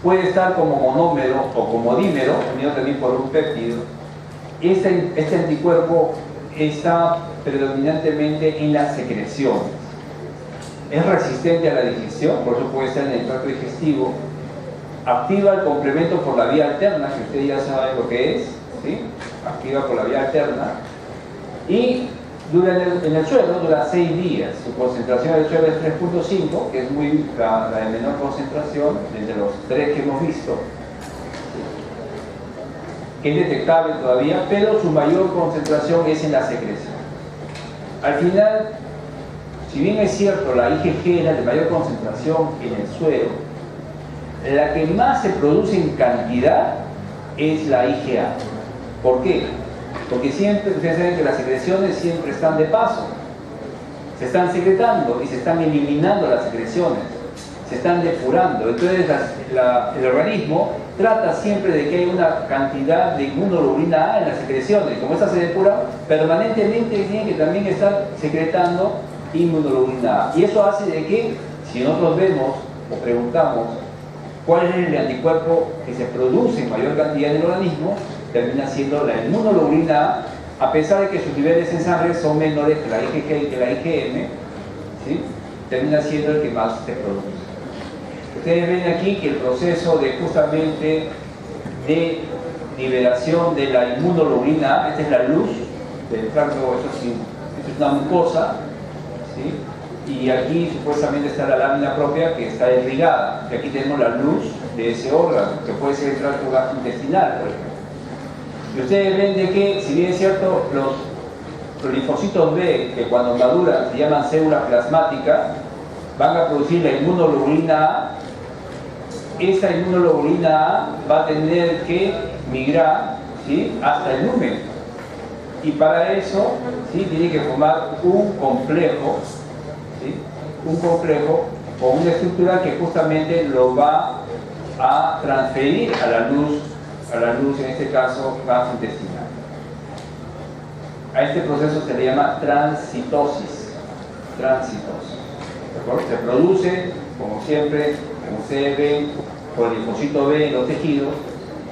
Puede estar como monómero o como dímero, unido también por un péptido. Este anticuerpo está predominantemente en las secreciones. Es resistente a la digestión, por eso puede estar en el tracto digestivo. Activa el complemento por la vía alterna, que ustedes ya saben lo que es, ¿sí? Activa por la vía alterna. Y en el suelo dura 6 días. Su concentración del suelo es 3.5, que es la de menor concentración entre los 3 que hemos visto, que es detectable todavía, pero su mayor concentración es en la secreción. Al final, si bien es cierto, la IgG es la de mayor concentración en el suelo, la que más se produce en cantidad es la IgA. ¿Por qué? Porque siempre, ustedes saben que las secreciones siempre están de paso. se están secretando y se están eliminando las secreciones, se están depurando. Entonces el organismo trata siempre de que haya una cantidad de inmunoglobulina A en las secreciones. Como esta se depura, permanentemente tiene que también estar secretando inmunoglobulina A. Y eso hace de que, si nosotros vemos o preguntamos cuál es el anticuerpo que se produce en mayor cantidad en el organismo, termina siendo la inmunoglobulina A pesar de que sus niveles en sangre son menores que la IgG y que la IgM, ¿sí? Termina siendo el que más se produce. Ustedes ven aquí que el proceso de justamente de liberación de la inmunoglobulina A, esta es la luz del tracto, esto es una mucosa, ¿sí? Y aquí supuestamente está la lámina propia que está irrigada, y aquí tenemos la luz de ese órgano, que puede ser el tracto gastrointestinal, por ejemplo. Y ustedes ven de que, si bien es cierto, los linfocitos B, que cuando maduran se llaman células plasmáticas, van a producir la inmunoglobulina A. Esta inmunoglobulina A va a tener que migrar, ¿sí?, hasta el lumen. Y para eso, ¿sí?, tiene que formar un complejo, ¿sí?, un complejo con una estructura que justamente lo va a transferir a la luz en este caso gastrointestinal. A este proceso se le llama transcitosis. ¿De acuerdo? Se produce, como siempre, como ustedes ven, por el linfocito B en los tejidos,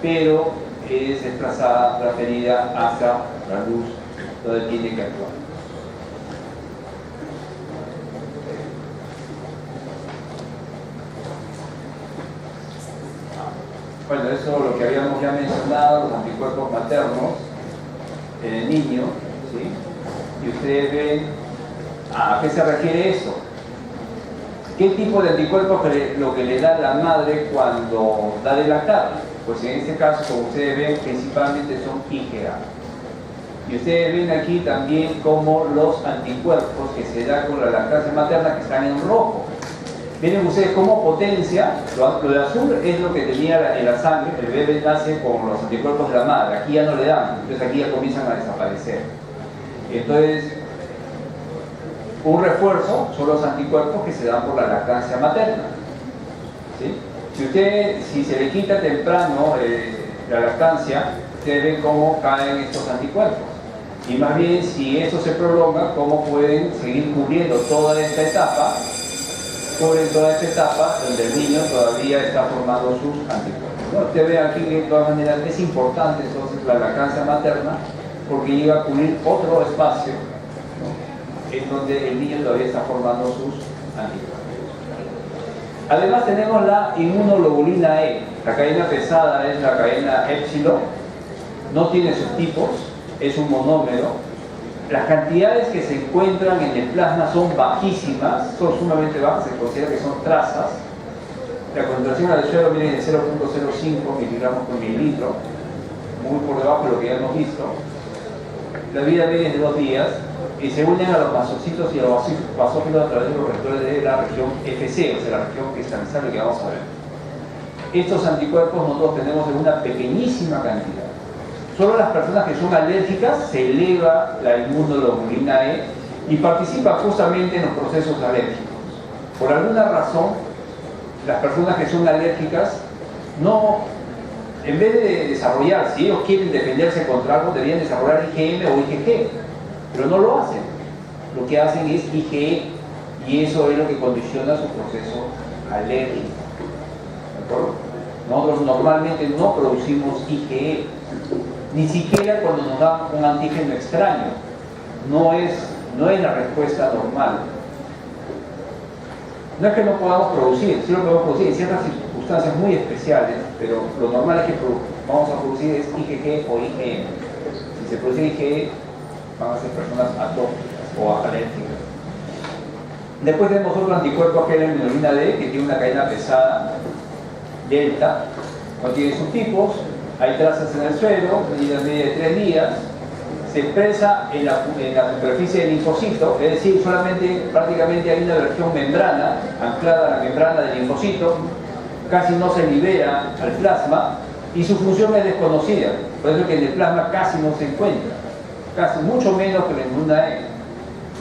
pero es desplazada, transferida hacia la luz donde tiene que actuar. Bueno, eso es lo que habíamos ya mencionado, los anticuerpos maternos en el niño, ¿sí? Y ustedes ven a qué se refiere eso. ¿Qué tipo de anticuerpos lo que le da la madre cuando da de lactar? Pues en este caso, como ustedes ven, principalmente son IgA. Y ustedes ven aquí también como los anticuerpos que se da con la lactancia materna, que están en rojo. Miren ustedes cómo potencia, lo de azul es lo que tenía en la sangre, el bebé nace con los anticuerpos de la madre, aquí ya no le dan, entonces aquí ya comienzan a desaparecer. Entonces, un refuerzo son los anticuerpos que se dan por la lactancia materna, ¿sí? Si se le quita temprano la lactancia, ustedes ven cómo caen estos anticuerpos. Y más bien, si eso se prolonga, cómo pueden seguir cubriendo toda esta etapa donde el niño todavía está formando sus anticuerpos, ¿no? Usted ve aquí que de todas maneras es importante entonces la lactancia materna porque llega a cubrir otro espacio, ¿no?, en donde el niño todavía está formando sus anticuerpos. Además tenemos la inmunoglobulina E. La cadena pesada es la cadena épsilon, no tiene subtipos, es un monómero. Las cantidades que se encuentran en el plasma son bajísimas, son sumamente bajas, se considera que son trazas. La concentración al suelo viene de 0.05 miligramos por mililitro, muy por debajo de lo que ya hemos visto. La vida media es de 2 días y se unen a los masocitos y a los basófilos a través de los receptores de la región FC, o sea, la región cristalizable que vamos a ver. Estos anticuerpos nosotros tenemos en una pequeñísima cantidad. Solo las personas que son alérgicas se eleva la inmunoglobulina E y participa justamente en los procesos alérgicos. Por alguna razón, las personas que son alérgicas no, en vez de desarrollar, si ellos quieren defenderse contra algo, deberían desarrollar IgM o IgG, pero no lo hacen. Lo que hacen es IgE y eso es lo que condiciona su proceso alérgico. ¿De acuerdo? Nosotros normalmente no producimos IgE, ni siquiera cuando nos da un antígeno extraño. No es la respuesta normal. No es que no podamos producir, sí lo podemos producir en ciertas circunstancias muy especiales, pero lo normal es que vamos a producir es IgG o IgM. Si se produce IgE, van a ser personas atópicas o alérgicas. Después tenemos otro anticuerpo que es la inmunoglobulina D, que tiene una cadena pesada, delta, no tiene subtipos, hay trazas en el suelo, medida media de 3 días, se expresa en la superficie del linfocito, es decir, prácticamente hay una versión membrana, anclada a la membrana del linfocito, casi no se libera al plasma y su función es desconocida, por eso que en el plasma casi no se encuentra, casi mucho menos que la inmunoglobulina E.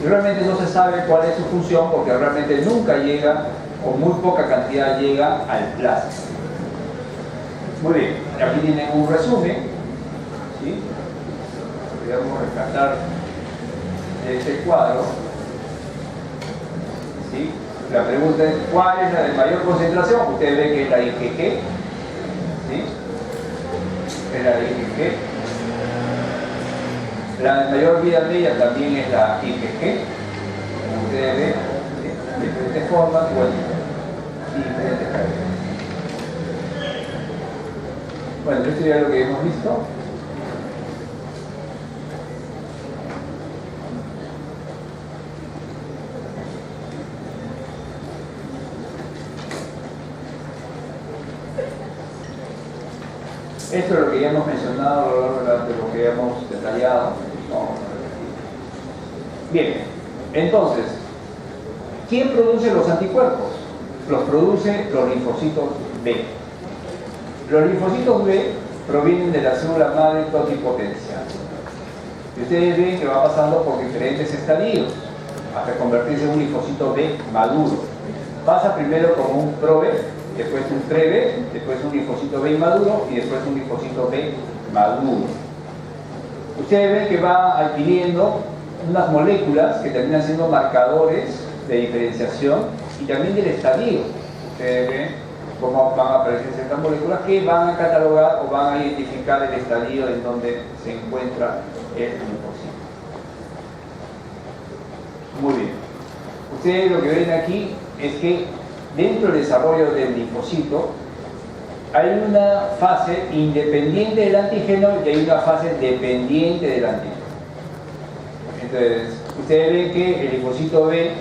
Y realmente no se sabe cuál es su función porque realmente nunca llega, o muy poca cantidad llega al plasma. Muy bien, aquí tienen un resumen, ¿sí? Podríamos rescatar este cuadro, ¿sí? La pregunta es, ¿cuál es la de mayor concentración? Ustedes ven que es la IgG, ¿sí? Es la de IgG. La de mayor vida media también es la IgG, como ustedes ven, de diferentes formas, y diferentes características. Bueno, esto ya es lo que hemos visto. Esto es lo que ya hemos mencionado a lo largo de lo que hemos detallado. Bien, entonces, ¿quién produce los anticuerpos? Los produce los linfocitos B. Los linfocitos B provienen de la célula madre totipotencial. Y ustedes ven que va pasando por diferentes estadios hasta convertirse en un linfocito B maduro. Pasa primero como un pro-B, después un pre-B, después un linfocito B inmaduro y después un linfocito B maduro. Ustedes ven que va adquiriendo unas moléculas que terminan siendo marcadores de diferenciación y también del estadio. Ustedes ven cómo van a aparecer ciertas moléculas que van a catalogar o van a identificar el estadio en donde se encuentra el linfocito. Muy bien. Ustedes lo que ven aquí es que dentro del desarrollo del linfocito hay una fase independiente del antígeno y hay una fase dependiente del antígeno. Entonces, ustedes ven que el linfocito B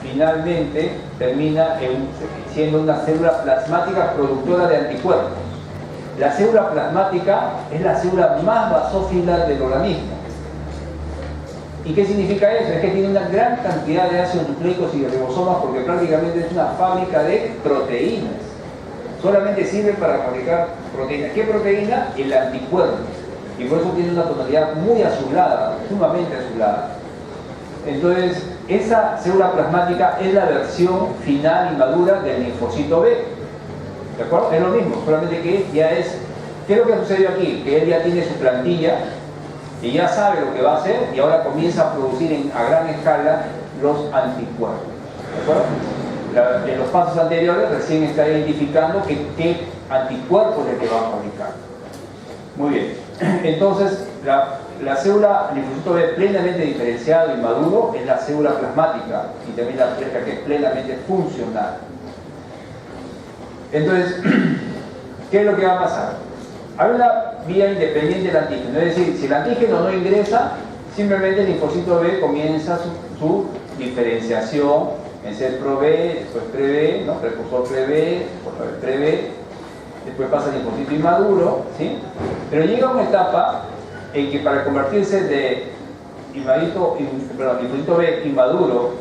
finalmente termina siendo una célula plasmática productora de anticuerpos. La célula plasmática es la célula más basófila del organismo. ¿Y qué significa eso? Es que tiene una gran cantidad de ácidos nucleicos y de ribosomas porque prácticamente es una fábrica de proteínas. Solamente sirve para fabricar proteínas. ¿Qué proteína? El anticuerpo. Y por eso tiene una tonalidad muy azulada, sumamente azulada. Entonces, esa célula plasmática es la versión final y madura del linfocito B. ¿De acuerdo? Es lo mismo, solamente que ya es... ¿Qué es lo que sucedió aquí? Que él ya tiene su plantilla y ya sabe lo que va a hacer y ahora comienza a producir a gran escala los anticuerpos. ¿De acuerdo? En los pasos anteriores recién está identificando qué anticuerpo es el que va a fabricar. Muy bien. Entonces, la célula linfocito B plenamente diferenciado y maduro es la célula plasmática y también la que es plenamente funcional. Entonces, ¿qué es lo que va a pasar? Hay una vía independiente del antígeno, es decir, si el antígeno no ingresa, simplemente el linfocito B comienza su diferenciación en ser pro-B, después pre-B, ¿no? Precursor pre-B, pre-B, después pasa al linfocito inmaduro, ¿sí? Pero llega una etapa en que para convertirse de linfocito B inmaduro,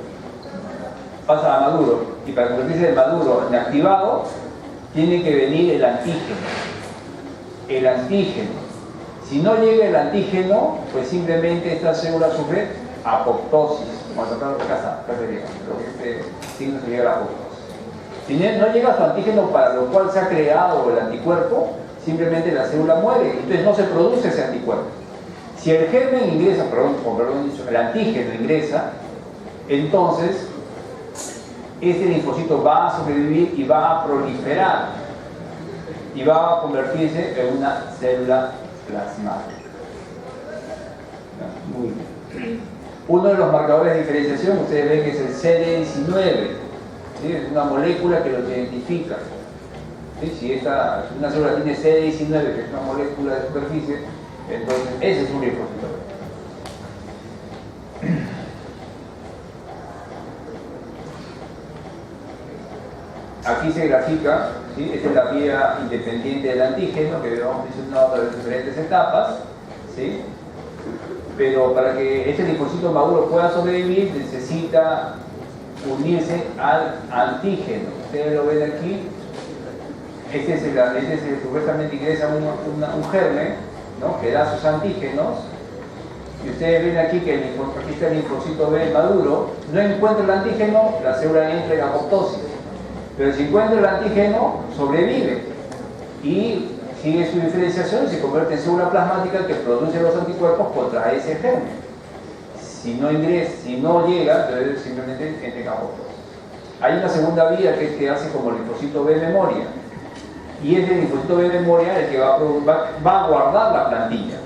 pasa a maduro, y para convertirse de maduro en activado, tiene que venir el antígeno. El antígeno. Si no llega el antígeno, pues simplemente esta célula sufre apoptosis. Vamos a sacar acá sería, pero este signo se llega a la apoptosis. Si no llega su antígeno para lo cual se ha creado el anticuerpo, simplemente la célula muere, entonces no se produce ese anticuerpo. Si el germen ingresa, el antígeno ingresa, entonces este linfocito va a sobrevivir y va a proliferar y va a convertirse en una célula plasmática. Muy bien. Uno de los marcadores de diferenciación, ustedes ven que es el CD19, ¿sí? Es una molécula que lo identifica. ¿Sí? Si una célula tiene CD19, que es una molécula de superficie, entonces ese es un linfocito. Aquí se grafica, ¿sí? Esta es la vía independiente del antígeno que hemos mencionado para las diferentes etapas, ¿sí? Pero para que este linfocito maduro pueda sobrevivir necesita unirse al antígeno. Ustedes lo ven aquí, este es el supuestamente ingresa un germen, ¿no? Que da sus antígenos y ustedes ven aquí que aquí está el linfocito B maduro, no encuentra el antígeno, la célula entra en apoptosis. Pero si encuentra el antígeno, sobrevive y sigue su diferenciación y se convierte en célula plasmática que produce los anticuerpos contra ese germen. Si no ingresa, si no llega, entonces simplemente entra en apoptosis. Hay una segunda vía que es que hace como el linfocito B memoria. Y es el linfocito B memoria el que va a guardar la plantilla.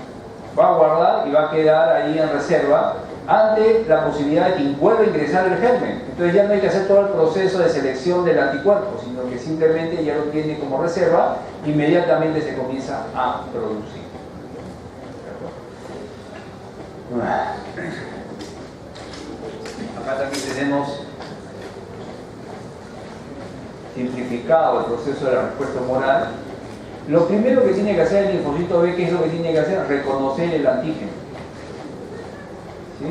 Va a guardar y va a quedar ahí en reserva ante la posibilidad de que vuelva a ingresar el germen. Entonces ya no hay que hacer todo el proceso de selección del anticuerpo, sino que simplemente ya lo tiene como reserva, inmediatamente se comienza a producir. Acá también tenemos simplificado el proceso de la respuesta humoral. Lo primero que tiene que hacer el linfocito B, ¿qué es lo que tiene que hacer? Reconocer el antígeno. ¿Sí?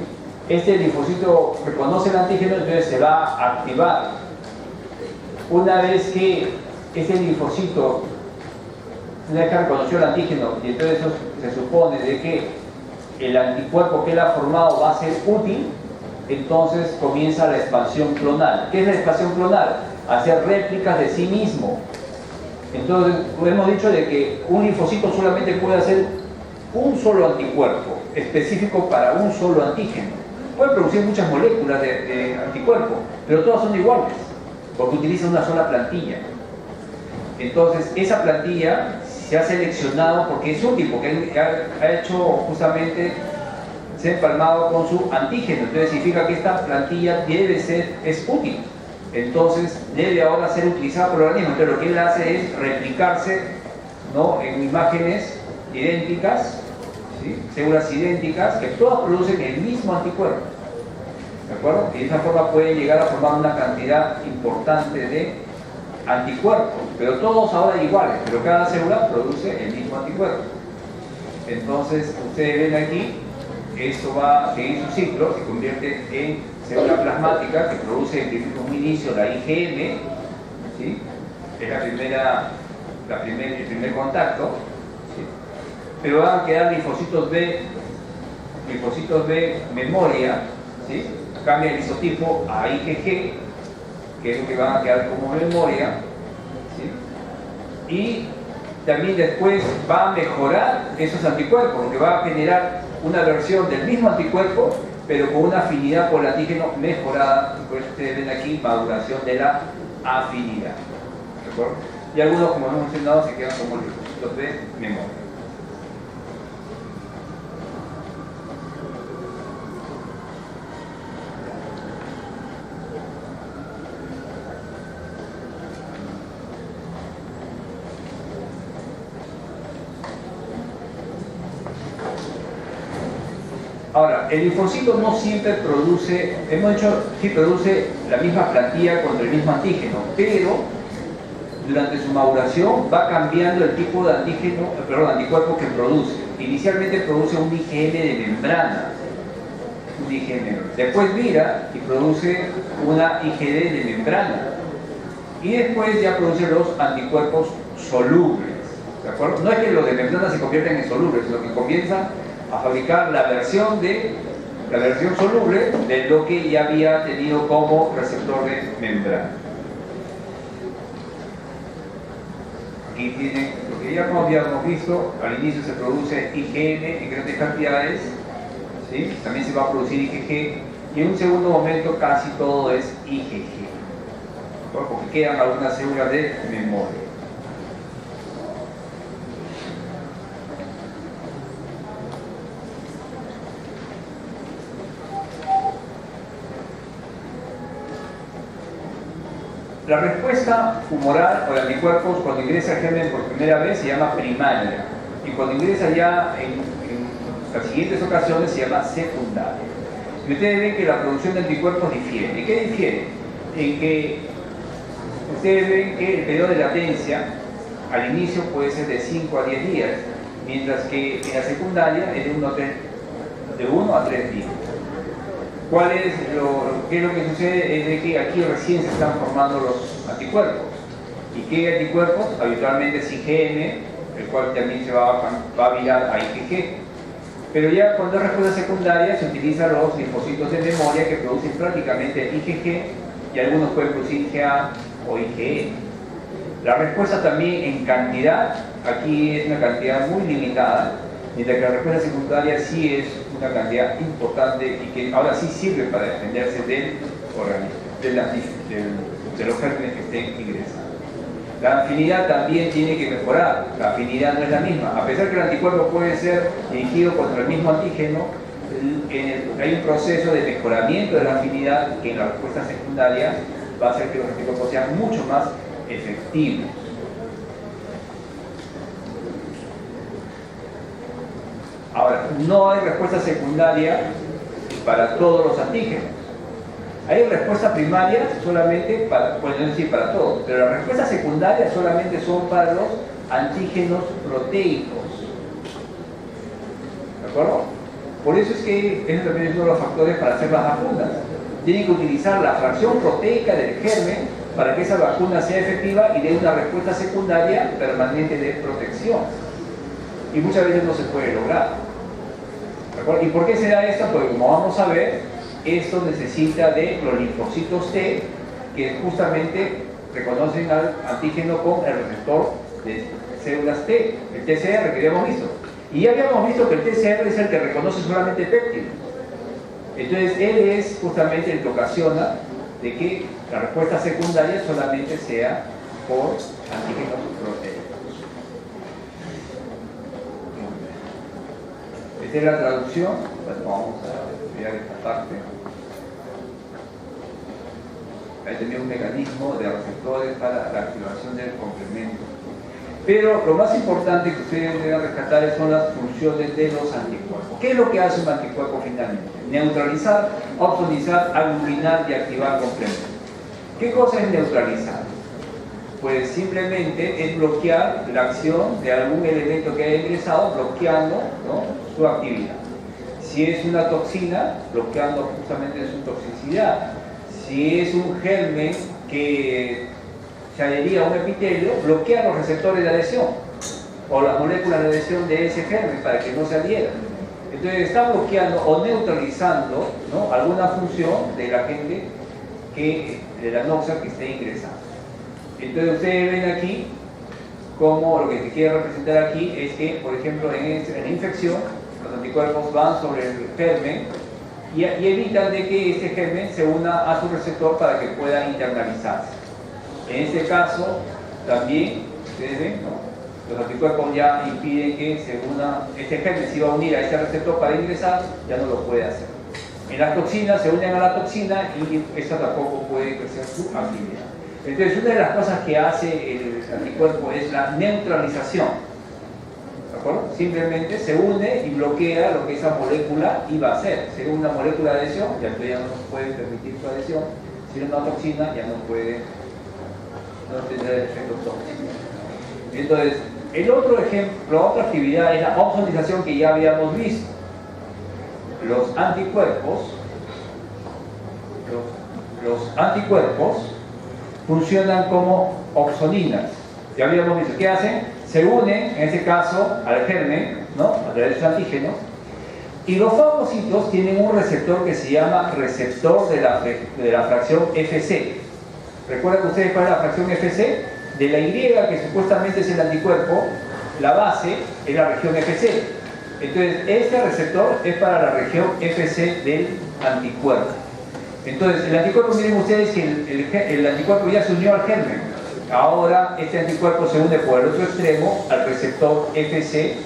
Este linfocito reconoce el antígeno, entonces se va a activar. Una vez que este linfocito, una vez que reconoció el antígeno, y entonces eso se supone de que el anticuerpo que él ha formado va a ser útil, entonces comienza la expansión clonal. ¿Qué es la expansión clonal? Hacer réplicas de sí mismo. Entonces, hemos dicho de que un linfocito solamente puede hacer un solo anticuerpo, específico para un solo antígeno. Puede producir muchas moléculas de anticuerpo, pero todas son iguales, porque utiliza una sola plantilla. Entonces, esa plantilla se ha seleccionado porque es útil, porque él ha hecho justamente, se ha empalmado con su antígeno. Entonces, significa que esta plantilla es útil. Entonces debe ahora ser utilizada por el organismo. Entonces lo que él hace es replicarse, ¿no?, en imágenes idénticas, ¿sí?, células idénticas que todas producen el mismo anticuerpo, ¿de acuerdo? Y de esa forma puede llegar a formar una cantidad importante de anticuerpos, pero todos ahora iguales, pero cada célula produce el mismo anticuerpo. Entonces ustedes ven aquí, esto va a seguir su ciclo, se convierte en célula plasmática que produce en un inicio la IgM, ¿sí?, es el primer contacto, ¿sí?, pero van a quedar linfocitos B memoria, ¿sí?, cambia el isotipo a IgG, que es lo que van a quedar como memoria, ¿sí?, y también después va a mejorar esos anticuerpos, porque va a generar una versión del mismo anticuerpo, pero con una afinidad por el antígeno mejorada. Por eso ustedes ven aquí maduración de la afinidad. ¿De acuerdo? Y algunos, como hemos mencionado, se quedan como los de memoria. Ahora, el linfocito no siempre produce, hemos dicho, sí produce la misma plantilla contra el mismo antígeno, pero durante su maduración va cambiando el tipo de anticuerpo que produce. Inicialmente produce un IgM de membrana, después vira y produce una IgD de membrana, y después ya produce los anticuerpos solubles, ¿de acuerdo? No es que los de membrana se conviertan en solubles, sino que comienzan a fabricar la versión soluble de lo que ya había tenido como receptor de membrana. Aquí tiene lo que ya habíamos visto. Al inicio se produce IgM en grandes cantidades, ¿sí?, también se va a producir IgG, y en un segundo momento casi todo es IgG, ¿no?, porque quedan algunas células de memoria. La respuesta humoral o de anticuerpos cuando ingresa el germen por primera vez se llama primaria, y cuando ingresa ya en las siguientes ocasiones se llama secundaria. Y ustedes ven que la producción de anticuerpos difiere. ¿En qué difiere? En que ustedes ven que el periodo de latencia al inicio puede ser de 5 a 10 días, mientras que en la secundaria es de 1 a 3 días. ¿Qué es lo que sucede? Es de que aquí recién se están formando los anticuerpos. ¿Y qué anticuerpos? Habitualmente es IgM, el cual también se va a virar a IgG. Pero ya cuando es respuesta secundaria se utilizan los linfocitos de memoria que producen prácticamente IgG y algunos pueden producir IgA o IgE. La respuesta también en cantidad, aquí es una cantidad muy limitada, mientras que la respuesta secundaria sí es una cantidad importante y que ahora sí sirve para defenderse del organismo, de los gérmenes que estén ingresando. La afinidad también tiene que mejorar, la afinidad no es la misma. A pesar que el anticuerpo puede ser dirigido contra el mismo antígeno, hay un proceso de mejoramiento de la afinidad que en la respuesta secundaria va a hacer que los anticuerpos sean mucho más efectivos. Ahora, no hay respuesta secundaria para todos los antígenos. Hay respuesta primaria solamente para, bueno, es decir, para todos, pero las respuestas secundarias solamente son para los antígenos proteicos. ¿De acuerdo? Por eso es que ese también es uno de los factores para hacer las vacunas. Tienen que utilizar la fracción proteica del germen para que esa vacuna sea efectiva y dé una respuesta secundaria permanente de protección. Y muchas veces no se puede lograr. ¿De acuerdo? ¿Y por qué se da esto? Porque como vamos a ver, esto necesita de los linfocitos T que justamente reconocen al antígeno con el receptor de células T, el TCR que ya hemos visto. Y ya habíamos visto que el TCR es el que reconoce solamente péptidos. Entonces él es justamente el que ocasiona de que la respuesta secundaria solamente sea por antígenos proteicos. Esta es la traducción. Bueno, vamos a mirar esta parte. Ahí tenía un mecanismo de receptores para la activación del complemento. Pero lo más importante que ustedes deben rescatar son las funciones de los anticuerpos. ¿Qué es lo que hace un anticuerpo finalmente? Neutralizar, opsonizar, aglulinar y activar complemento. ¿Qué cosa es neutralizar? Pues simplemente es bloquear la acción de algún elemento que haya ingresado, bloqueando, ¿no?, su actividad. Si es una toxina, bloqueando justamente su toxicidad. Si es un germen que se adhería a un epitelio, bloquea los receptores de adhesión o las moléculas de adhesión de ese germen para que no se adhieran. Entonces está bloqueando o neutralizando, ¿no?, alguna función del agente de la noxa que esté ingresando. Entonces ustedes ven aquí como lo que se quiere representar aquí es que, por ejemplo, en la infección, los anticuerpos van sobre el germen y evitan de que ese germen se una a su receptor para que pueda internalizarse. En este caso, también, ustedes ven, ¿no?, los anticuerpos ya impiden que se una, este germen se iba a unir a ese receptor para ingresar, ya no lo puede hacer. En las toxinas se unen a la toxina y esta tampoco puede crecer su actividad. Entonces, una de las cosas que hace el anticuerpo es la neutralización. ¿De acuerdo? Simplemente se une y bloquea lo que esa molécula iba a hacer. Si era una molécula de adhesión, ya no nos puede permitir su adhesión. Si era una toxina, ya no puede, no tendrá el efecto tóxico. Entonces, el otro ejemplo, la otra actividad es la opsonización que ya habíamos visto. Los anticuerpos funcionan como opsoninas. Ya habíamos visto. ¿Qué hacen? Se unen, en este caso, al germen, ¿no?, a través de su antígeno. Y los fagocitos tienen un receptor que se llama receptor de la fracción Fc. ¿Recuerdan ustedes cuál es la fracción Fc? De la Y, que supuestamente es el anticuerpo, la base es la región Fc. Entonces, este receptor es para la región Fc del anticuerpo. Entonces, el anticuerpo, miren ustedes que el anticuerpo ya se unió al germen. Ahora, este anticuerpo se une por el otro extremo al receptor Fc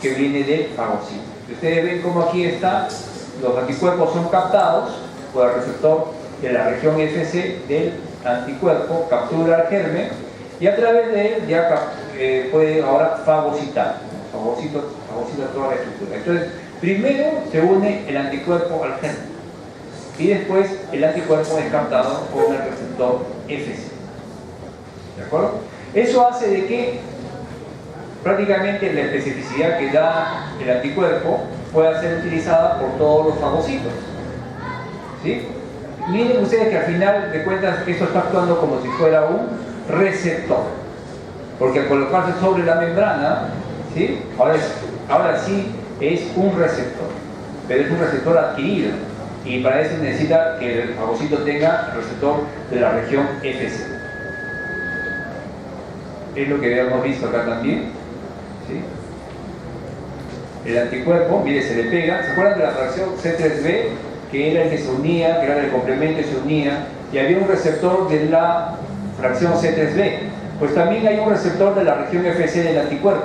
que viene del fagocito. Ustedes ven como aquí está, los anticuerpos son captados por el receptor de la región Fc del anticuerpo, captura el germen y a través de él ya puede ahora fagocitar. Fagocita toda la estructura. Entonces, primero se une el anticuerpo al germen y después el anticuerpo es captado con el receptor Fc. ¿De acuerdo? Eso hace de que prácticamente la especificidad que da el anticuerpo pueda ser utilizada por todos los fagocitos. ¿Sí? Miren ustedes que al final de cuentas esto está actuando como si fuera un receptor, porque al colocarse sobre la membrana, ¿sí?, ahora sí es un receptor, pero es un receptor adquirido, y para eso necesita que el fagocito tenga el receptor de la región FC. Es lo que habíamos visto acá también, ¿sí? El anticuerpo, mire, se le pega. ¿Se acuerdan de la fracción C3b? Que era el que se unía, que era el complemento y se unía, y había un receptor de la fracción C3b. Pues también hay un receptor de la región FC del anticuerpo.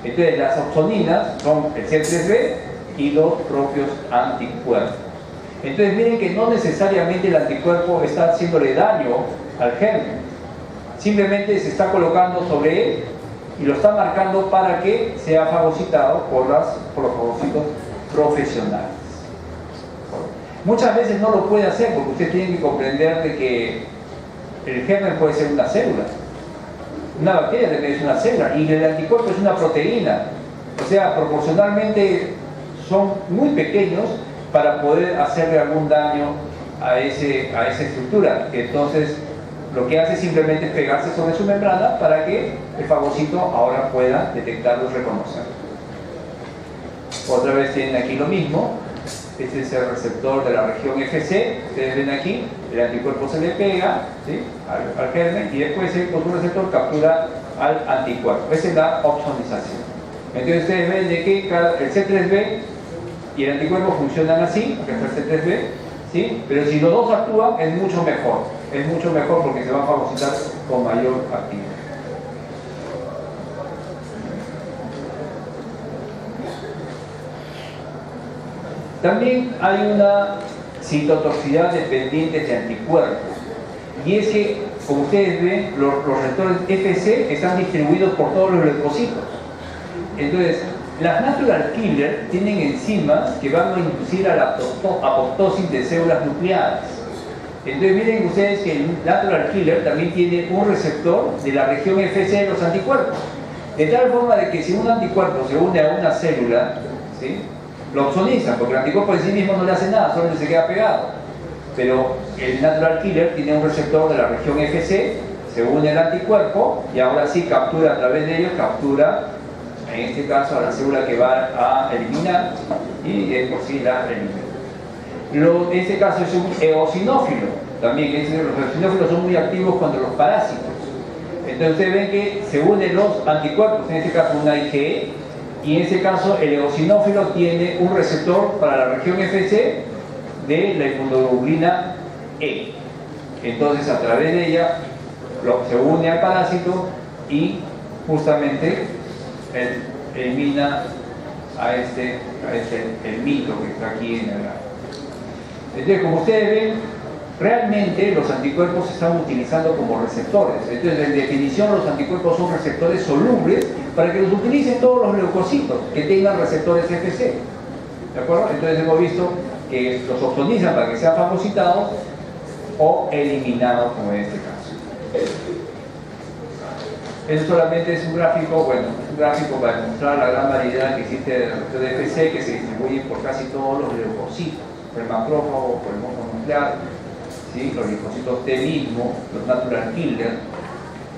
Entonces las opsoninas son el C3b y los propios anticuerpos. Entonces miren que no necesariamente el anticuerpo está haciéndole daño al germen, simplemente se está colocando sobre él y lo está marcando para que sea fagocitado por los fagocitos profesionales. Muchas veces no lo puede hacer porque usted tiene que comprender de que el germen puede ser una célula, una bacteria también es una célula, y el anticuerpo es una proteína, o sea, proporcionalmente son muy pequeños para poder hacerle algún daño a esa estructura. Entonces lo que hace simplemente es pegarse sobre su membrana para que el fagocito ahora pueda detectarlo y reconocerlo. Otra vez tienen aquí lo mismo. Este es el receptor de la región FC. Ustedes ven aquí, el anticuerpo se le pega, ¿sí?, al germen, y después con su receptor captura al anticuerpo. Esa es la opsonización. Entonces ustedes ven de que el C3b y el anticuerpo funcionan así, acá está el C3b, ¿sí? Pero si los dos actúan es mucho mejor porque se van a fagocitar con mayor actividad. También hay una citotoxicidad dependiente de anticuerpos, y es que, como ustedes ven, los receptores FC están distribuidos por todos los leucocitos. Entonces, las natural killer tienen enzimas que van a inducir a la apoptosis de células nucleadas. Entonces miren ustedes que el natural killer también tiene un receptor de la región FC de los anticuerpos, de tal forma de que si un anticuerpo se une a una célula, ¿sí?, lo opsoniza, porque el anticuerpo en sí mismo no le hace nada, solo se queda pegado. Pero el natural killer tiene un receptor de la región FC, se une al anticuerpo y ahora sí captura a través de ellos, captura en este caso a la célula que va a eliminar, y de por sí la elimina. En este caso es un eosinófilo, también los eosinófilos son muy activos contra los parásitos. Entonces ustedes ven que se unen los anticuerpos, en este caso una IgE, y en este caso el eosinófilo tiene un receptor para la región FC de la inmunoglobulina E. Entonces a través de ella se une al parásito y justamente elimina a el mito que está aquí en el grafo. Entonces, como ustedes ven, realmente los anticuerpos se están utilizando como receptores. Entonces, en definición, los anticuerpos son receptores solubles para que los utilicen todos los leucocitos que tengan receptores FC. ¿De acuerdo? Entonces hemos visto que los opsonizan para que sean fagocitados o eliminados, como en este caso. Eso solamente es un gráfico, para mostrar la gran variedad que existe de receptores FC que se distribuyen por casi todos los leucocitos, por el macrófago, por el mononuclear, ¿sí?, los linfocitos T mismo, los natural killer,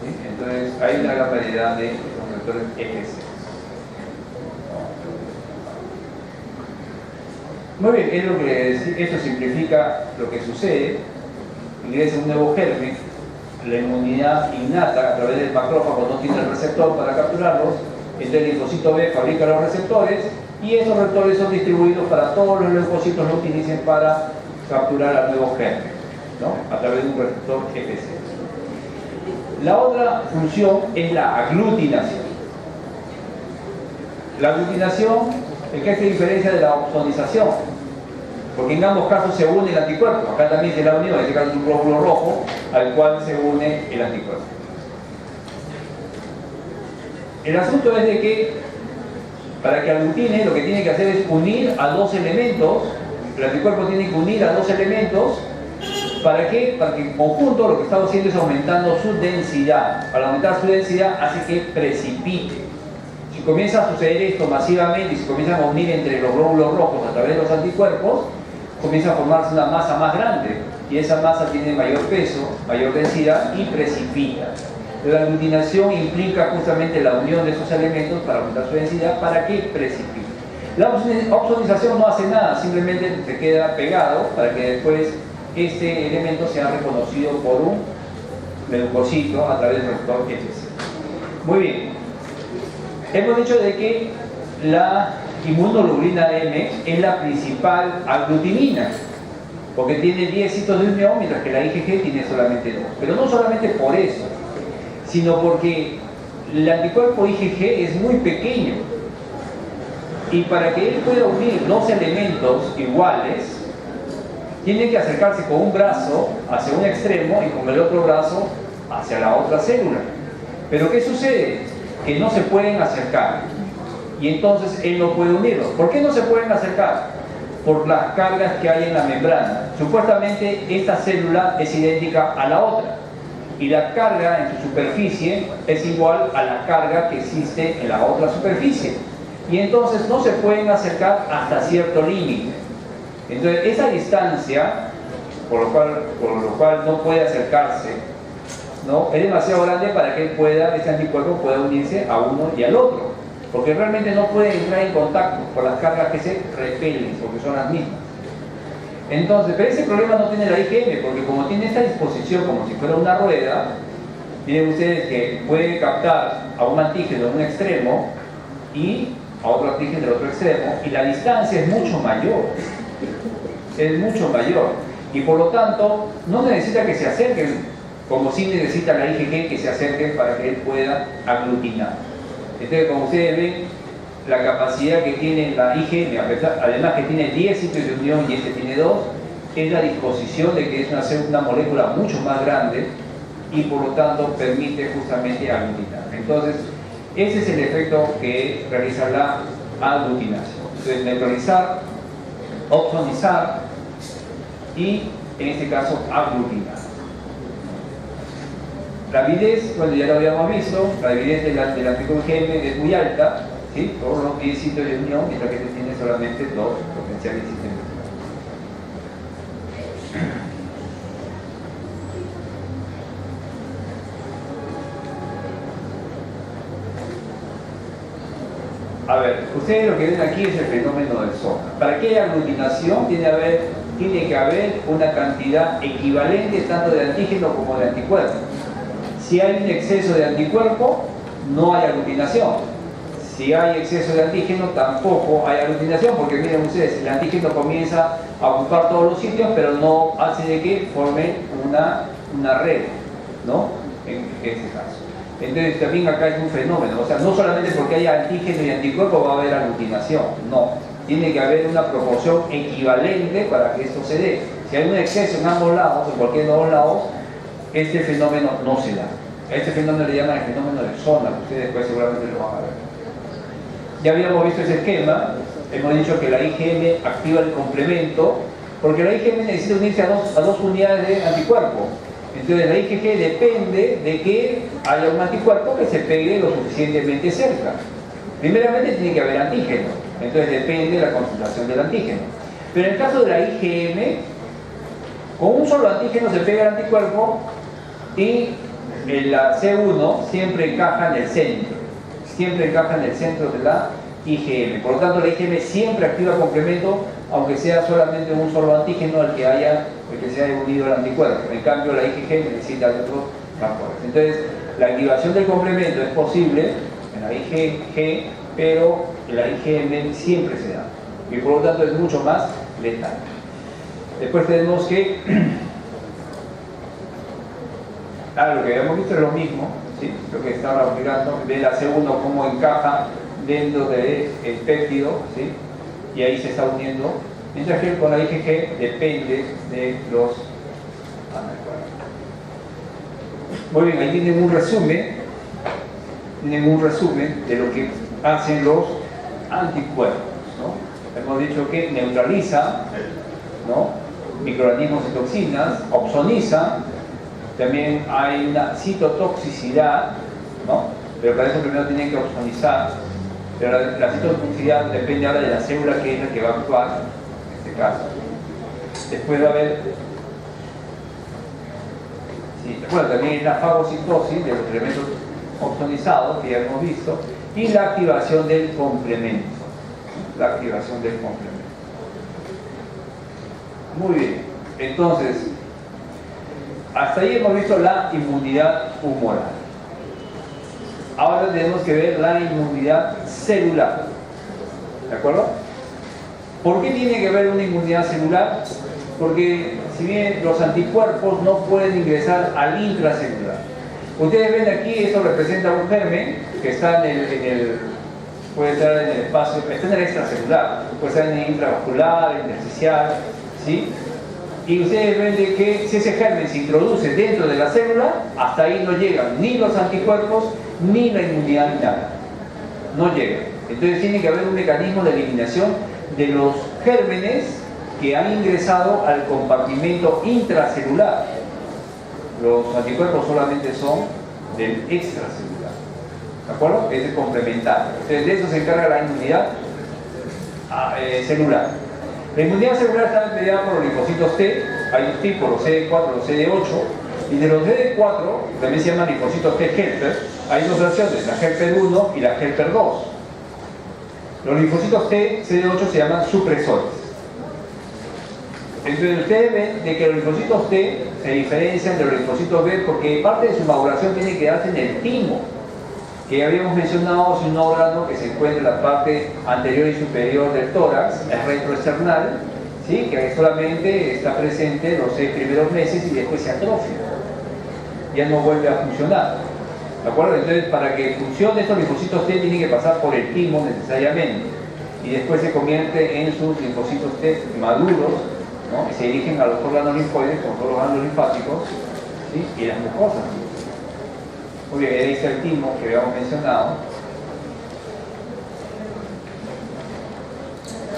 ¿sí? Entonces hay una gran variedad de receptores FC. Muy bien, es lo que esto simplifica lo que sucede. Ingresa un nuevo germen, la inmunidad innata a través del macrófago no tiene el receptor para capturarlos, entonces el linfocito B fabrica los receptores y esos receptores son distribuidos para todos los leucocitos que utilicen para capturar al nuevo germen, ¿no?, a través de un receptor FC. La otra función es la aglutinación. La aglutinación, ¿en qué se diferencia de la opsonización? Porque en ambos casos se une el anticuerpo. Acá también se la unió, en este caso es un glóbulo rojo al cual se une el anticuerpo. El asunto es de que para que aglutine lo que tiene que hacer es unir a dos elementos. El anticuerpo tiene que unir a dos elementos. ¿Para qué? Para que en conjunto lo que estamos haciendo es aumentando su densidad. Para aumentar su densidad hace que precipite. Si comienza a suceder esto masivamente y se comienzan a unir entre los glóbulos rojos a través de los anticuerpos, comienza a formarse una masa más grande y esa masa tiene mayor peso, mayor densidad y precipita. La aglutinación implica justamente la unión de esos elementos para aumentar su densidad para que precipite. La opsonización no hace nada, simplemente se queda pegado para que después este elemento sea reconocido por un leucocito a través del receptor FC. Muy bien. Hemos dicho de que la inmunoglobulina M es la principal aglutinina, porque tiene 10 sitios de unión, mientras que la IgG tiene solamente 2. Pero no solamente por eso, sino porque el anticuerpo IgG es muy pequeño. Y para que él pueda unir dos elementos iguales, tiene que acercarse con un brazo hacia un extremo y con el otro brazo hacia la otra célula. Pero ¿qué sucede? Que no se pueden acercar. Y entonces él no puede unirlos. ¿Por qué no se pueden acercar? Por las cargas que hay en la membrana. Supuestamente esta célula es idéntica a la otra. Y la carga en su superficie es igual a la carga que existe en la otra superficie. Y entonces no se pueden acercar hasta cierto límite. Entonces esa distancia, por lo cual no puede acercarse, ¿no?, es demasiado grande para que este anticuerpo pueda unirse a uno y al otro, porque realmente no puede entrar en contacto por las cargas que se repelen, porque son las mismas. Entonces, pero ese problema no tiene la IgM, porque como tiene esta disposición como si fuera una rueda, miren ustedes que puede captar a un antígeno en un extremo y a otro antígeno del otro extremo, y la distancia es mucho mayor. Es mucho mayor. Y por lo tanto, no necesita que se acerquen, como sí necesita la IgG que se acerquen para que él pueda aglutinar. Entonces, como ustedes ven, la capacidad que tiene la IgM, además que tiene 10 sitios de unión y este tiene 2, es la disposición de que es una molécula mucho más grande y por lo tanto permite justamente aglutinar. Entonces, ese es el efecto que realiza la aglutinación. Entonces, neutralizar, opsonizar y, en este caso, aglutinar. La avidez, bueno, ya lo habíamos visto, la avidez del anticuerpo IgM es muy alta, ¿sí?, por los 10 sitios de unión, mientras que este tiene solamente 2 potenciales sistemas. A ver, ustedes lo que ven aquí es el fenómeno del zona. Para que haya aglutinación tiene que haber una cantidad equivalente tanto de antígeno como de anticuerpo. Si hay un exceso de anticuerpo, no hay aglutinación. Si hay exceso de antígeno, tampoco hay aglutinación, porque miren ustedes, el antígeno comienza a ocupar todos los sitios, pero no hace de que forme una red, ¿no?, en este caso. Entonces también acá es un fenómeno, o sea, no solamente porque haya antígeno y anticuerpo va a haber aglutinación, no. Tiene que haber una proporción equivalente para que esto se dé. Si hay un exceso en ambos lados, en cualquier de los lados, este fenómeno no se da. A este fenómeno le llaman el fenómeno de zona, ustedes después seguramente lo van a ver. Ya habíamos visto ese esquema, hemos dicho que la IgM activa el complemento, porque la IgM necesita unirse a dos unidades de anticuerpo. Entonces la IgG depende de que haya un anticuerpo que se pegue lo suficientemente cerca. Primeramente tiene que haber antígeno, entonces depende de la concentración del antígeno. Pero en el caso de la IgM, con un solo antígeno se pega el anticuerpo y la C1 siempre encaja en el centro. Siempre encaja en el centro de la IgM. Por lo tanto, la IgM siempre activa complemento, aunque sea solamente un solo antígeno el que se haya unido al anticuerpo. En cambio, la IgG necesita de otros factores. Entonces, la activación del complemento es posible en la IgG, pero en la IgM siempre se da. Y por lo tanto, es mucho más letal. Después tenemos que... lo que habíamos visto es lo mismo, ¿sí?, lo que estaba aplicando, de la C1 cómo encaja dentro del péptido, ¿sí?, y ahí se está uniendo, mientras que con la IgG depende de los anticuerpos. Muy bien, ahí tienen un resumen de lo que hacen los anticuerpos, ¿no? Hemos dicho que neutraliza, ¿no?, microorganismos y toxinas, opsoniza. También hay una citotoxicidad, ¿no?, pero para eso primero tienen que opsonizar. Pero la citotoxicidad depende ahora de la célula que es la que va a actuar, en este caso. Después va a haber, bueno, también la fagocitosis de los elementos opsonizados, que ya hemos visto, y la activación del complemento. la activación del complemento. Muy bien, entonces, hasta ahí hemos visto la inmunidad humoral. Ahora tenemos que ver la inmunidad celular. ¿De acuerdo? ¿Por qué tiene que haber una inmunidad celular? Porque si bien los anticuerpos no pueden ingresar al intracelular. Ustedes ven aquí, esto representa un germen que está puede estar en el espacio, está en el extracelular, puede estar en el intravascular, intersticial, ¿sí? Y ustedes ven de que si ese germen se introduce dentro de la célula, hasta ahí no llegan ni los anticuerpos ni la inmunidad innata. No llegan. Entonces tiene que haber un mecanismo de eliminación de los gérmenes que han ingresado al compartimento intracelular. Los anticuerpos solamente son del extracelular. ¿De acuerdo? Es complementario. Entonces de eso se encarga la inmunidad celular. La inmunidad celular está mediada por los linfocitos T. Hay dos tipos, los CD4 y los CD8. Y de los CD4, también se llaman linfocitos T helper, hay dos versiones, la helper 1 y la helper 2. Los linfocitos T CD8 se llaman supresores. Entonces ustedes ven de que los linfocitos T se diferencian de los linfocitos B porque parte de su maduración tiene que darse en el timo, que ya habíamos mencionado, es un órgano que se encuentra en la parte anterior y superior del tórax, es retroesternal, ¿sí? Que solamente está presente los 6 primeros meses y después se atrofia, ya no vuelve a funcionar. ¿De acuerdo? Entonces, para que funcione estos linfocitos T tienen que pasar por el timo necesariamente y después se convierte en sus linfocitos T maduros, ¿no? Que se dirigen a los órganos linfoides, como son los órganos linfáticos, ¿sí? Y las mucosas. Muy bien, ahí está el timo que habíamos mencionado.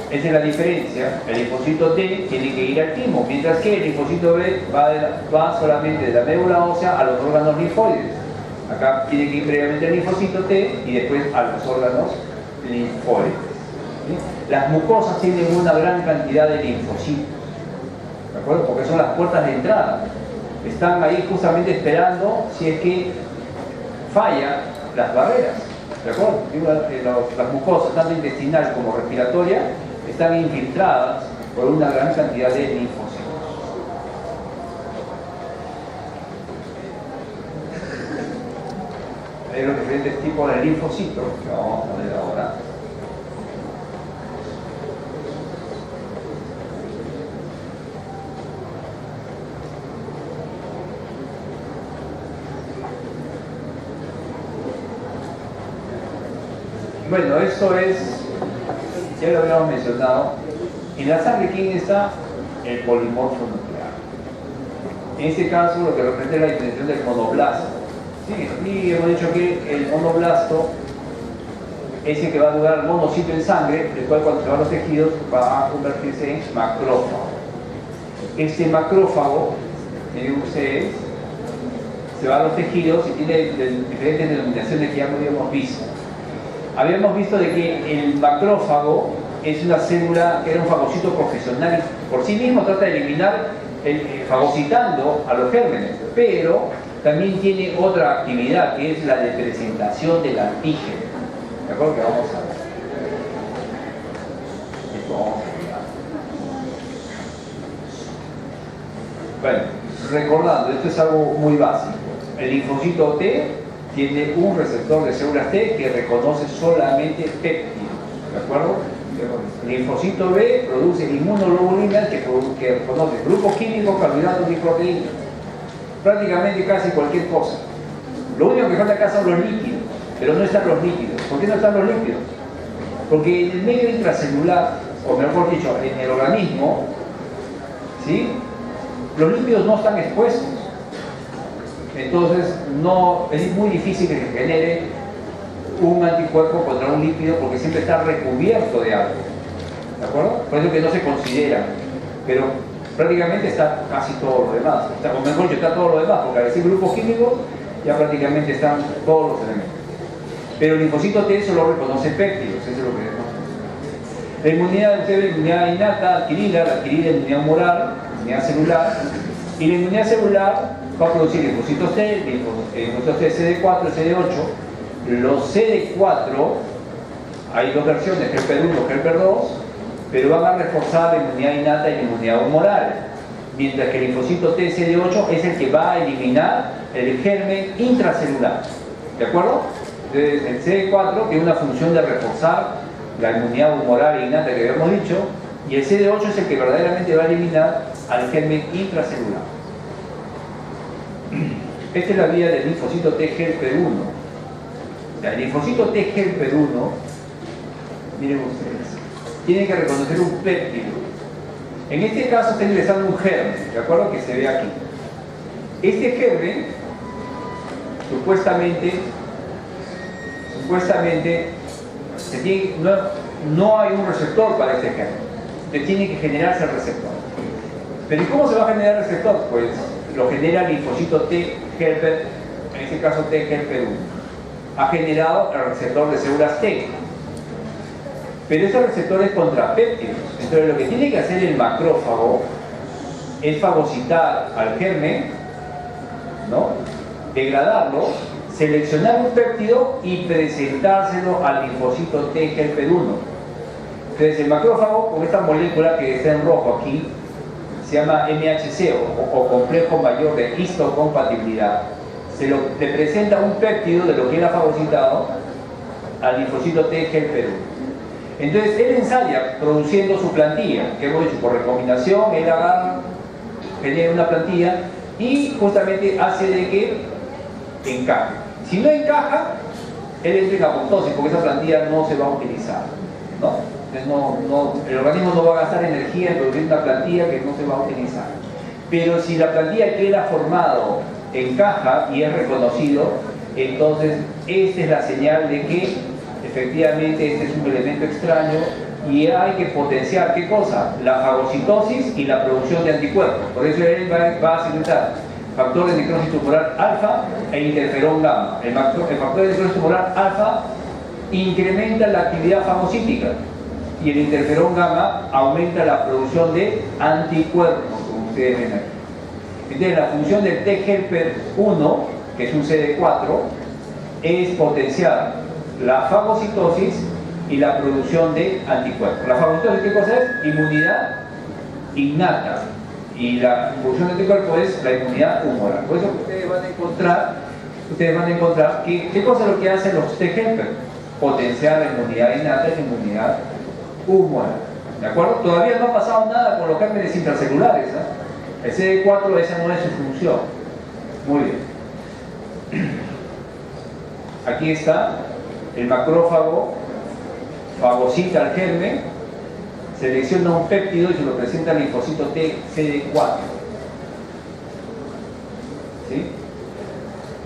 Esa es la diferencia. El linfocito T tiene que ir al timo, mientras que el linfocito B va solamente de la médula ósea a los órganos linfoides. Acá tiene que ir previamente el linfocito T y después a los órganos linfoides. ¿Sí? Las mucosas tienen una gran cantidad de linfocitos, ¿de acuerdo? Porque son las puertas de entrada. Están ahí justamente esperando si es que fallan las barreras, ¿de acuerdo? Las mucosas, tanto intestinal como respiratoria, están infiltradas por una gran cantidad de linfocitos. Hay los diferentes tipos de linfocitos que vamos a ver ahora. Bueno, esto es, ya lo habíamos mencionado, en la sangre, ¿quién está? El polimorfo nuclear. En este caso, lo que representa es la diferenciación del monoblasto. Sí, y hemos dicho que el monoblasto es el que va a durar el monocito en sangre, el cual cuando se va a los tejidos va a convertirse en macrófago. Este macrófago, miren ustedes, se va a los tejidos y tiene diferentes denominaciones que ya habíamos visto. Habíamos visto de que el macrófago es una célula que era un fagocito profesional, por sí mismo trata de eliminar, fagocitando a los gérmenes, pero también tiene otra actividad que es la de presentación del antígeno. ¿De acuerdo? Que vamos a ver. Esto vamos a ver. Bueno, recordando, esto es algo muy básico. El linfocito T tiene un receptor de células T que reconoce solamente péptidos, ¿de acuerdo? El linfocito B produce inmunoglobulinas que reconoce grupos químicos, carbohidratos y proteínas. Prácticamente casi cualquier cosa. Lo único que falta acá son los líquidos, pero no están los líquidos. ¿Por qué no están los líquidos? Porque en el medio intracelular, o mejor dicho, en el organismo, ¿sí? Los lípidos no están expuestos. Entonces es muy difícil que se genere un anticuerpo contra un lípido porque siempre está recubierto de algo, ¿de acuerdo? Por eso que no se considera, pero prácticamente está casi todo lo demás, o mejor dicho, está todo lo demás, porque al decir grupos químicos ya prácticamente están todos los elementos. Pero el linfocito T solo reconoce péptidos, eso es lo que vemos. La inmunidad innata adquirida, la inmunidad humoral, inmunidad celular, y la inmunidad celular va a producir linfocitos T, linfocitos T CD4, CD8. Los CD4, hay dos versiones, helper 1 y helper 2, pero van a reforzar la inmunidad innata y la inmunidad humoral, mientras que el linfocito T CD8 es el que va a eliminar el germen intracelular. ¿De acuerdo? Entonces, el CD4 tiene una función de reforzar la inmunidad humoral e innata que habíamos dicho, y el CD8 es el que verdaderamente va a eliminar al germen intracelular. Esta es la vía del linfocito T helper 1. El linfocito T helper 1, miren ustedes, tiene que reconocer un péptido. En este caso está ingresando un germen, ¿de acuerdo? Que se ve aquí. Este germen, supuestamente no hay un receptor para este germen. Tiene que generarse el receptor. Pero ¿y cómo se va a generar el receptor? Pues lo genera el linfocito T helper, en este caso T helper 1. Ha generado el receptor de células T. Pero ese receptor es contra péptidos. Entonces lo que tiene que hacer el macrófago es fagocitar al germen, ¿no? Degradarlo, seleccionar un péptido y presentárselo al linfocito T helper 1. Entonces el macrófago, con esta molécula que está en rojo aquí, se llama MHC o complejo mayor de histocompatibilidad, le presenta un péptido de lo que él ha fagocitado al linfocito T helper 1. Entonces él ensaya produciendo su plantilla, que hemos dicho por recombinación, él agarra, genera una plantilla y justamente hace de que encaje. Si no encaja, él entra en apoptosis porque esa plantilla no se va a utilizar, ¿no? Entonces el organismo no va a gastar energía en producir una plantilla que no se va a utilizar. Pero si la plantilla que él ha formado encaja y es reconocido, entonces esta es la señal de que efectivamente este es un elemento extraño y hay que potenciar, ¿qué cosa? La fagocitosis y la producción de anticuerpos. Por eso él va a secretar factor de necrosis tumoral alfa e interferón gamma. El factor de necrosis tumoral alfa incrementa la actividad fagocítica y el interferón gamma aumenta la producción de anticuerpos, como ustedes ven aquí. Entonces la función del T helper 1, que es un CD4, es potenciar la fagocitosis y la producción de anticuerpos. La fagocitosis, ¿qué cosa es? Inmunidad innata, y la producción de anticuerpos es la inmunidad humoral. Por eso ustedes van a encontrar ¿qué cosa es lo que hacen los T helper? Potenciar la inmunidad innata y la inmunidad humoral. ¿De acuerdo? Todavía no ha pasado nada con los gérmenes intracelulares, ¿eh? El CD4, esa no es su función. Muy bien. Aquí está. El macrófago fagocita al germen, selecciona un péptido y se lo presenta al linfocito T CD4. ¿Sí?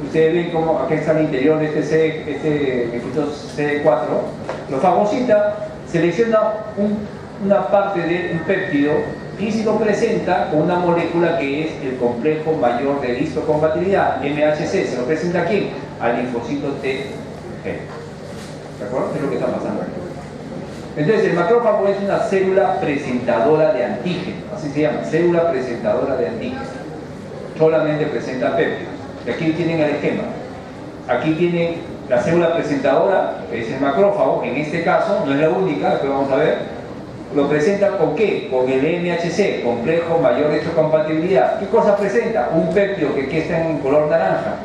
Ustedes ven cómo aquí está el interior de este linfocito CD4. Lo fagocita, selecciona una parte de un péptido y se lo presenta con una molécula que es el complejo mayor de histocompatibilidad, MHC. ¿Se lo presenta a quién? Al linfocito T. ¿De acuerdo? Es lo que está pasando aquí. Entonces el macrófago es una célula presentadora de antígeno, así se llama, célula presentadora de antígeno. Solamente presenta péptidos. Y aquí tienen el esquema. Aquí tienen la célula presentadora, que es el macrófago, en este caso, no es la única, que vamos a ver. ¿Lo presenta con qué? Con el MHC, complejo mayor de histocompatibilidad. ¿Qué cosa presenta? Un péptido que aquí está en color naranja.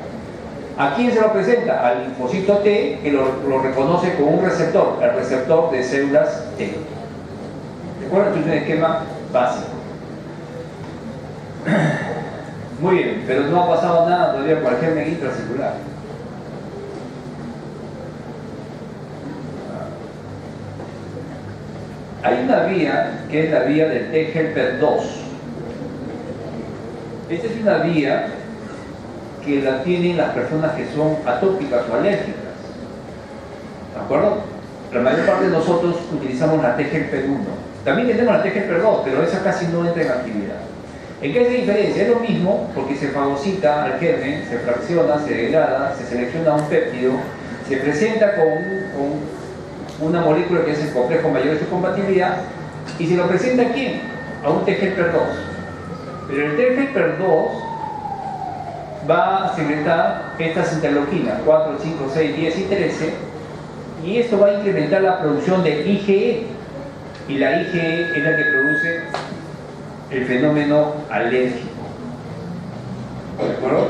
¿A quién se lo presenta? Al linfocito T, que lo reconoce con un receptor, el receptor de células T. ¿De acuerdo? Entonces es un esquema básico. Muy bien, pero no ha pasado nada todavía con el germen intracelular. Hay una vía que es la vía del T helper 2. Esta es una vía que la tienen las personas que son atópicas o alérgicas. ¿De acuerdo? La mayor parte de nosotros utilizamos la T helper 1. También tenemos la T helper 2, pero esa casi no entra en actividad. ¿En qué es la diferencia? Es lo mismo porque se fagocita al germen, se fracciona, se degrada, se selecciona un péptido, se presenta con una molécula que es el complejo mayor de histocompatibilidad y se lo presenta ¿a quién? A un T helper 2. Pero el T helper 2 va a secretar estas interleuquinas 4, 5, 6, 10 y 13 y esto va a incrementar la producción de IgE, y la IgE es la que produce el fenómeno alérgico. ¿De acuerdo?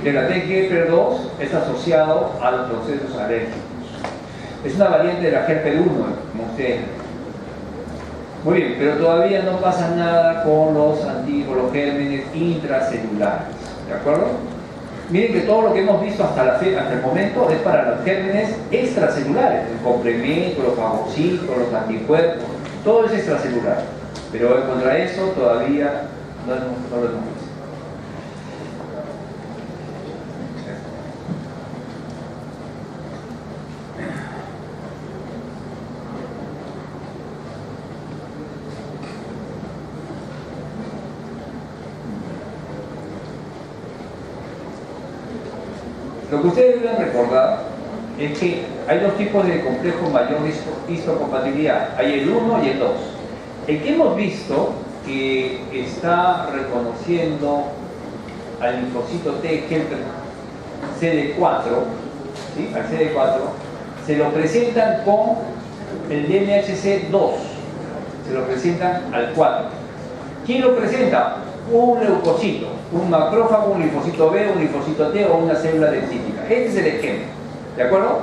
Que la TGFR2 es asociado a los procesos alérgicos. Es una variante de la HERPER1, como ustedes ven. Muy bien, pero todavía no pasa nada con los gérmenes intracelulares. ¿De acuerdo? Miren que todo lo que hemos visto hasta el momento es para los gérmenes extracelulares, el complemento, los fagocitos, los anticuerpos, todo es extracelular. Pero contra eso todavía no lo hemos visto. Lo que ustedes deben recordar es que hay dos tipos de complejo mayor histocompatibilidad. Hay el 1 y el 2. El que hemos visto que está reconociendo al linfocito T helper CD4, ¿sí? Al CD4, se lo presentan con el DMHC2, se lo presentan al 4. ¿Quién lo presenta? Un leucocito, un macrófago, un linfocito B, un linfocito T o una célula dendrítica. Este es el esquema, ¿de acuerdo?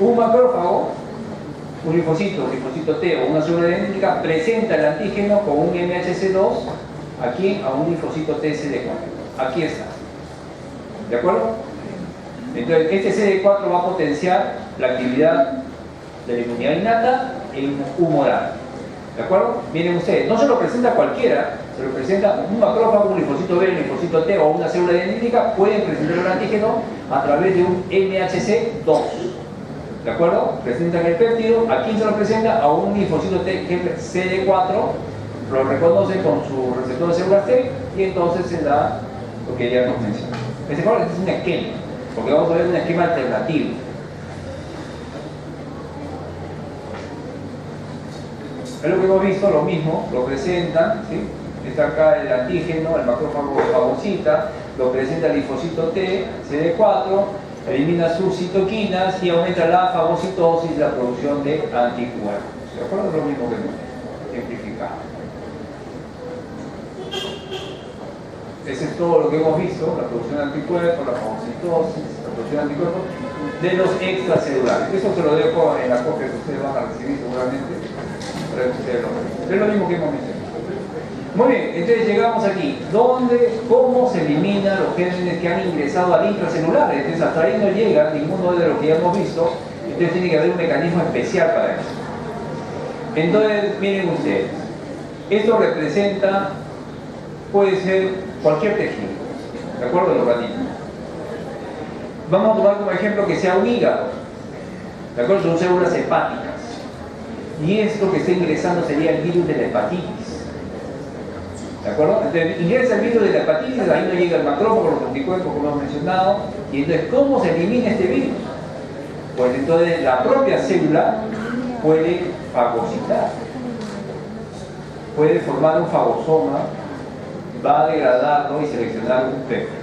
Un macrófago, un linfocito T o una célula dendrítica presenta el antígeno con un MHC2 aquí a un linfocito TCD4. Aquí está, ¿de acuerdo? Entonces este CD4 va a potenciar la actividad de la inmunidad innata en humoral. ¿De acuerdo? Miren ustedes, no se lo presenta cualquiera, se lo presenta un macrófago, un linfocito B, un linfocito T o una célula dendrítica, pueden presentar el antígeno a través de un MHC2. ¿De acuerdo? Presentan el péptido, ¿a quién se lo presenta? A un linfocito T CD4, lo reconoce con su receptor de células T y entonces se da lo que ya nos mencionó. Este es un esquema, porque vamos a ver un esquema alternativo. Es lo que hemos visto, lo mismo, lo presentan, ¿sí? Está acá el antígeno, el macrófago fagocita, lo presenta el linfocito T, CD4, elimina sus citoquinas y aumenta la fagocitosis, la producción de anticuerpos. ¿De acuerdo? Es lo mismo que hemos ejemplificado. Ese es todo lo que hemos visto, la producción de anticuerpos, la fagocitosis, la producción de anticuerpos de los extracelulares. Eso se lo dejo en la copia que ustedes van a recibir seguramente. Es lo mismo que hemos mencionado. Muy bien, entonces llegamos aquí. ¿Cómo se eliminan los gérmenes que han ingresado al intracelular? Entonces hasta ahí no llega ninguno de los que ya hemos visto. Entonces tiene que haber un mecanismo especial para eso. Entonces, miren ustedes. Esto representa, puede ser cualquier tejido, ¿de acuerdo? El organismo. Vamos a tomar como ejemplo que sea un hígado, ¿de acuerdo? Son células hepáticas. Y esto que está ingresando sería el virus de la hepatitis. ¿De acuerdo? Entonces ingresa el virus de la hepatitis, ahí no llega el macrófago, los anticuerpos como hemos mencionado. Y entonces, ¿cómo se elimina este virus? Pues entonces la propia célula puede fagocitar. Puede formar un fagosoma, va a degradarlo y seleccionar un péptido.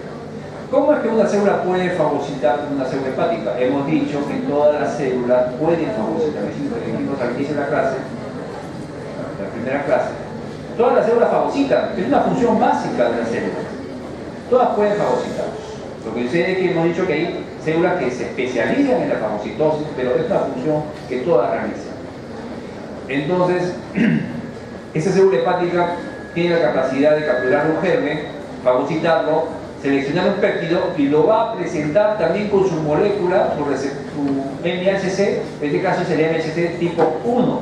¿Cómo es que una célula puede fagocitar una célula hepática? Hemos dicho que todas las células pueden fagocitar. Dijimos al inicio de la clase, la primera clase. Todas las células fagocitan, es una función básica de las células. Todas pueden fagocitar. Lo que sucede es que hemos dicho que hay células que se especializan en la fagocitosis, pero es una función que todas realizan. Entonces, esa célula hepática tiene la capacidad de capturar un germen, fagocitarlo, seleccionar un péptido y lo va a presentar también con su molécula, su MHC, en este caso sería MHC tipo 1.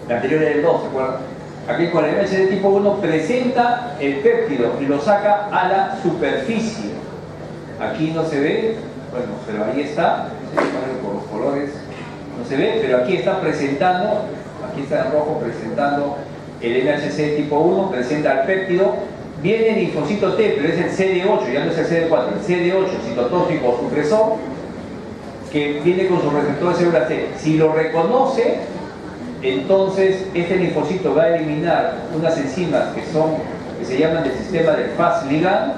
La anterior era el 2, ¿se acuerdan? Aquí con el MHC tipo 1 presenta el péptido y lo saca a la superficie. Aquí no se ve, bueno, pero ahí está, por los colores no se ve, pero aquí está presentando, aquí está en rojo presentando el MHC tipo 1, presenta el péptido. Viene el linfocito T, pero es el CD8, ya no es el CD4, el CD8, citotóxico supresor, que viene con su receptor de células T. Si lo reconoce, entonces este linfocito va a eliminar unas enzimas que se llaman del sistema del Fas ligand,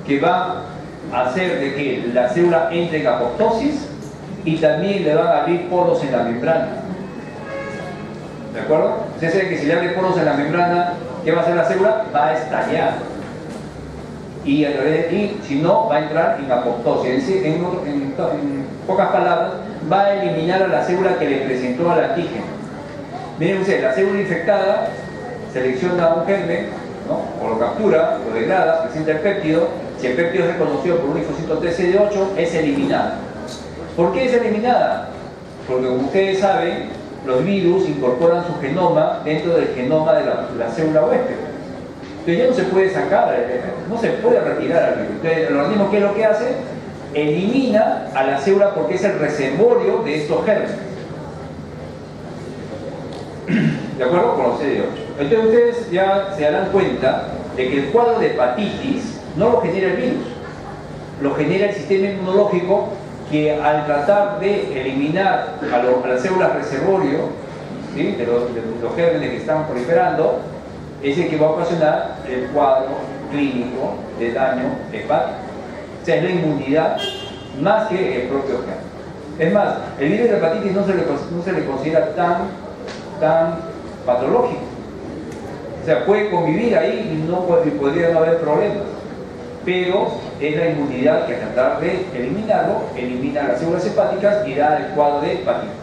que va hacer de que la célula entre en apoptosis y también le van a abrir poros en la membrana. ¿De acuerdo? Ustedes saben que si le abre poros en la membrana, ¿qué va a hacer la célula? Va a estallar. Y si no, va a entrar en apoptosis. En pocas palabras, va a eliminar a la célula que le presentó al antígeno. Miren ustedes, la célula infectada selecciona un germen, ¿no? O lo captura, lo degrada, presenta el péptido. Si el péptido es reconocido por un linfocito T-CD8, es eliminada. ¿Por qué es eliminada? Porque, como ustedes saben, los virus incorporan su genoma dentro del genoma de la célula huésped. Entonces ya no se puede sacar, no se puede retirar al virus. Entonces el organismo, ¿qué es lo que hace? Elimina a la célula porque es el reservorio de estos gérmenes. ¿De acuerdo? Con los CD8. Entonces ustedes ya se darán cuenta de que el cuadro de hepatitis no lo genera el virus, lo genera el sistema inmunológico, que al tratar de eliminar a las células reservorio, ¿sí?, de los gérmenes que están proliferando, es el que va a ocasionar el cuadro clínico de daño hepático. O sea, es la inmunidad más que el propio germen. Es más, el virus de hepatitis no se le considera tan patológico. O sea, puede convivir ahí y podría no haber problemas. Pero es la inmunidad que, al tratar de eliminarlo, elimina las células hepáticas y da el cuadro de hepatitis.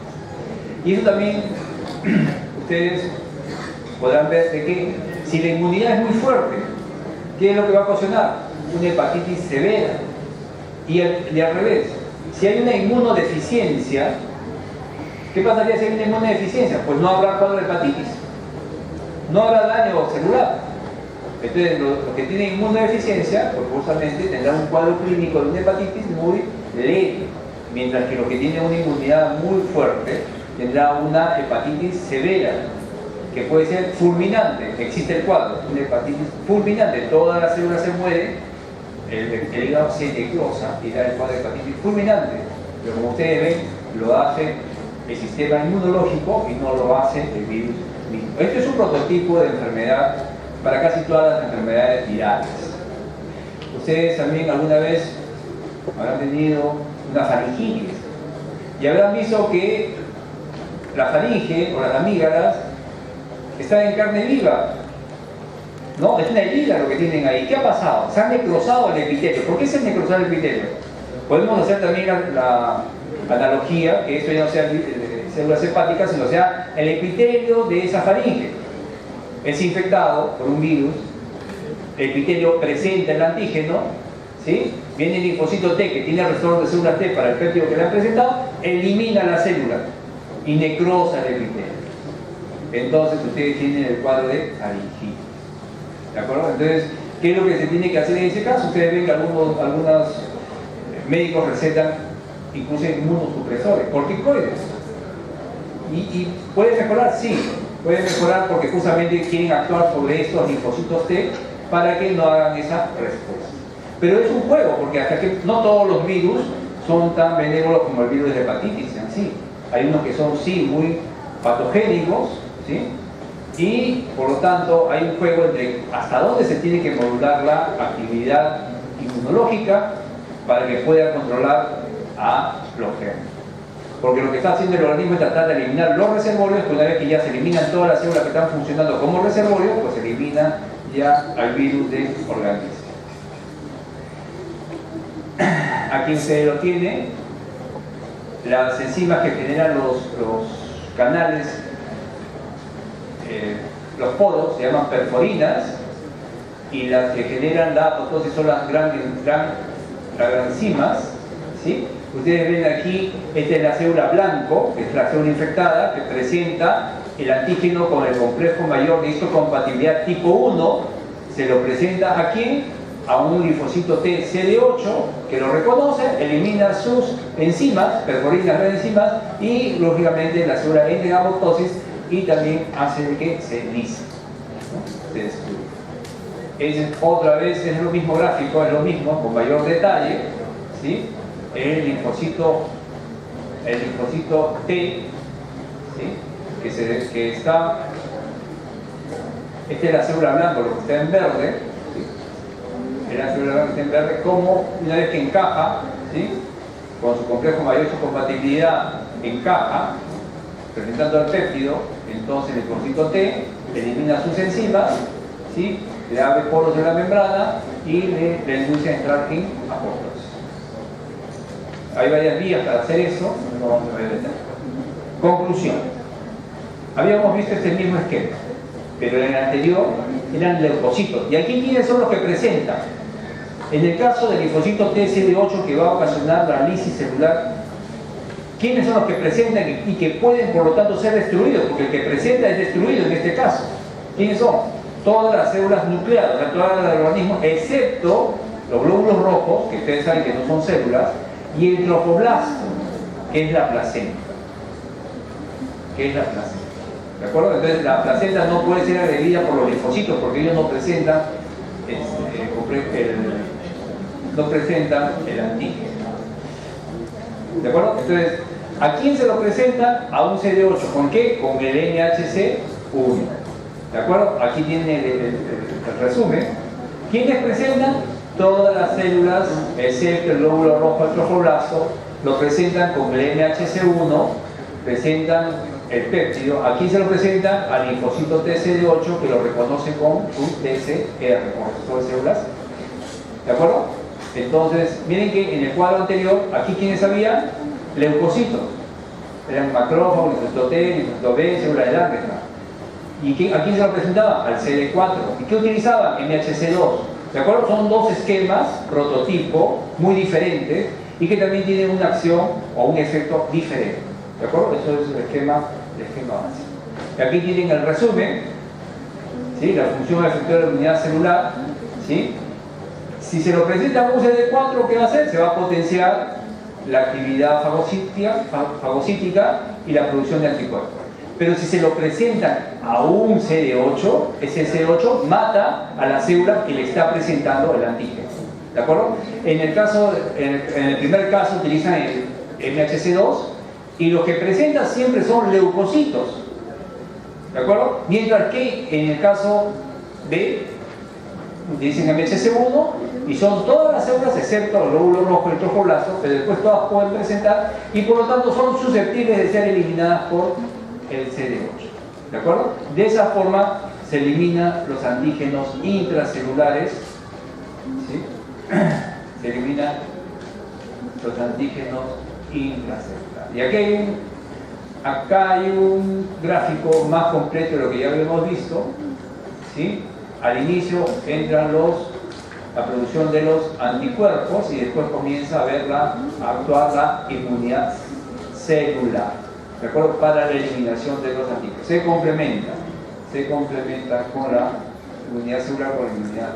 Y eso también ustedes podrán ver de que si la inmunidad es muy fuerte, ¿qué es lo que va a ocasionar? Una hepatitis severa. Y al revés, si hay una inmunodeficiencia, ¿qué pasaría si hay una inmunodeficiencia? Pues no habrá cuadro de hepatitis, no habrá daño celular. Entonces, los que tienen inmunodeficiencia, pues justamente tendrán un cuadro clínico de una hepatitis muy leve, mientras que los que tienen una inmunidad muy fuerte tendrán una hepatitis severa, que puede ser fulminante. Existe el cuadro, una hepatitis fulminante, todas las células se mueren, el hígado se necrosa y da el cuadro de hepatitis fulminante. Pero como ustedes ven, lo hace el sistema inmunológico y no lo hace el virus mismo. Este es un prototipo de enfermedad para casi todas las enfermedades virales. Ustedes también alguna vez habrán tenido una faringitis y habrán visto que la faringe o las amígdalas están en carne viva, ¿no? Es una herida lo que tienen ahí. ¿Qué ha pasado? Se ha necrosado el epitelio. ¿Por qué se ha necrosado el epitelio? Podemos hacer también la analogía, que esto ya no sea células hepáticas, sino sea el epitelio de esa faringe. Es infectado por un virus, el epitelio presenta el antígeno, ¿sí? Viene el linfocito T, que tiene el receptor de células T para el péptido que le han presentado, elimina la célula y necrosa el epitelio. Entonces ustedes tienen el cuadro de faringitis. ¿De acuerdo? Entonces, ¿qué es lo que se tiene que hacer en ese caso? Ustedes ven que algunos médicos recetan incluso inmunosupresores, corticoides. ¿Y puede mejorar? Sí, puede mejorar porque justamente quieren actuar sobre estos linfocitos T para que no hagan esa respuesta. Pero es un juego, porque hasta que no todos los virus son tan benévolos como el virus de hepatitis en sí. Hay unos que son sí muy patogénicos, ¿sí? Y por lo tanto hay un juego entre hasta dónde se tiene que modular la actividad inmunológica para que pueda controlar a los gérmenes. Porque lo que está haciendo el organismo es tratar de eliminar los reservorios, pues una vez que ya se eliminan todas las células que están funcionando como reservorios, pues se elimina ya al virus del organismo. Aquí ustedes lo tienen, las enzimas que generan los canales, los poros, se llaman perforinas, y las que generan la apoptosis son las enzimas, ¿sí? Ustedes ven aquí, esta es la célula blanco, que es la célula infectada, que presenta el antígeno con el complejo mayor de histocompatibilidad tipo 1, se lo presenta ¿a quién? A un linfocito T CD8 que lo reconoce, elimina sus enzimas, perforinas las enzimas, y lógicamente la célula entra en apoptosis y también hace que se lise, ¿no? Se destruye. Otra vez es lo mismo gráfico, es lo mismo, con mayor detalle, ¿sí? El linfocito T, ¿sí? que está, esta es la célula blanca, lo que está en verde, ¿sí? la célula blanca en verde, como una vez que encaja, ¿sí?, con su complejo mayor compatibilidad, encaja, presentando al péptido, entonces el linfocito T elimina sus enzimas, ¿sí?, le abre poros de la membrana y le induce a entrar en apoptosis. Hay varias vías para hacer eso, no vamos a ver. Conclusión. Habíamos visto este mismo esquema, pero en el anterior eran leucocitos. ¿Y aquí quiénes son los que presentan? En el caso del linfocito TSD8 que va a ocasionar la lisis celular, ¿quiénes son los que presentan y que pueden por lo tanto ser destruidos? Porque el que presenta es destruido en este caso. ¿Quiénes son? Todas las células nucleadas, todas las del organismo, excepto los glóbulos rojos, que ustedes saben que no son células, y el tropoblasto, que es la placenta. ¿De acuerdo? Entonces la placenta no puede ser agredida por los linfocitos porque ellos no presentan el antígeno. ¿De acuerdo? Entonces, ¿a quién se lo presentan? A un CD8. ¿Con qué? Con el MHC1. ¿De acuerdo? Aquí tiene el resumen. ¿Quiénes presentan? Todas las células, excepto el glóbulo rojo, el tropoblasto, lo presentan con el MHC1, presentan el péptido. Aquí se lo presentan al linfocito TSD8, que lo reconoce con un TCR, con receptor de células. ¿De acuerdo? Entonces, miren que en el cuadro anterior, aquí quienes había leucocitos. Eran macrófagos, linfocito T, linfocito B, célula de Langerhans. ¿Y a quién se lo presentaba? Al CD4. ¿Y qué utilizaban? MHC2. ¿De acuerdo? Son dos esquemas, prototipo, muy diferentes y que también tienen una acción o un efecto diferente. ¿De acuerdo? Eso es el esquema básico. Y aquí tienen el resumen, ¿sí?, la función efectiva de la unidad celular, ¿sí? Si se lo presenta a un CD4, ¿qué va a hacer? Se va a potenciar la actividad fagocítica y la producción de anticuerpos. Pero si se lo presentan a un CD8, ese CD8 mata a la célula que le está presentando el antígeno. ¿De acuerdo? En el primer caso utilizan el MHC2 y los que presentan siempre son leucocitos. ¿De acuerdo? Mientras que en el caso B utilizan MHC1 y son todas las células excepto el glóbulo rojo y el tropoblasto, pero después todas pueden presentar y por lo tanto son susceptibles de ser eliminadas por el CD8. ¿De acuerdo? De esa forma se eliminan los antígenos intracelulares, ¿sí? Se eliminan los antígenos intracelulares. Y acá hay un gráfico más completo de lo que ya habíamos visto, ¿sí? Al inicio entran la producción de los anticuerpos y después comienza a actuar la inmunidad celular. ¿De acuerdo? Para la eliminación de los antígenos. Se complementa con la inmunidad celular, con la inmunidad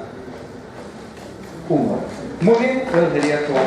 humoral. Muy bien, pues sería todo.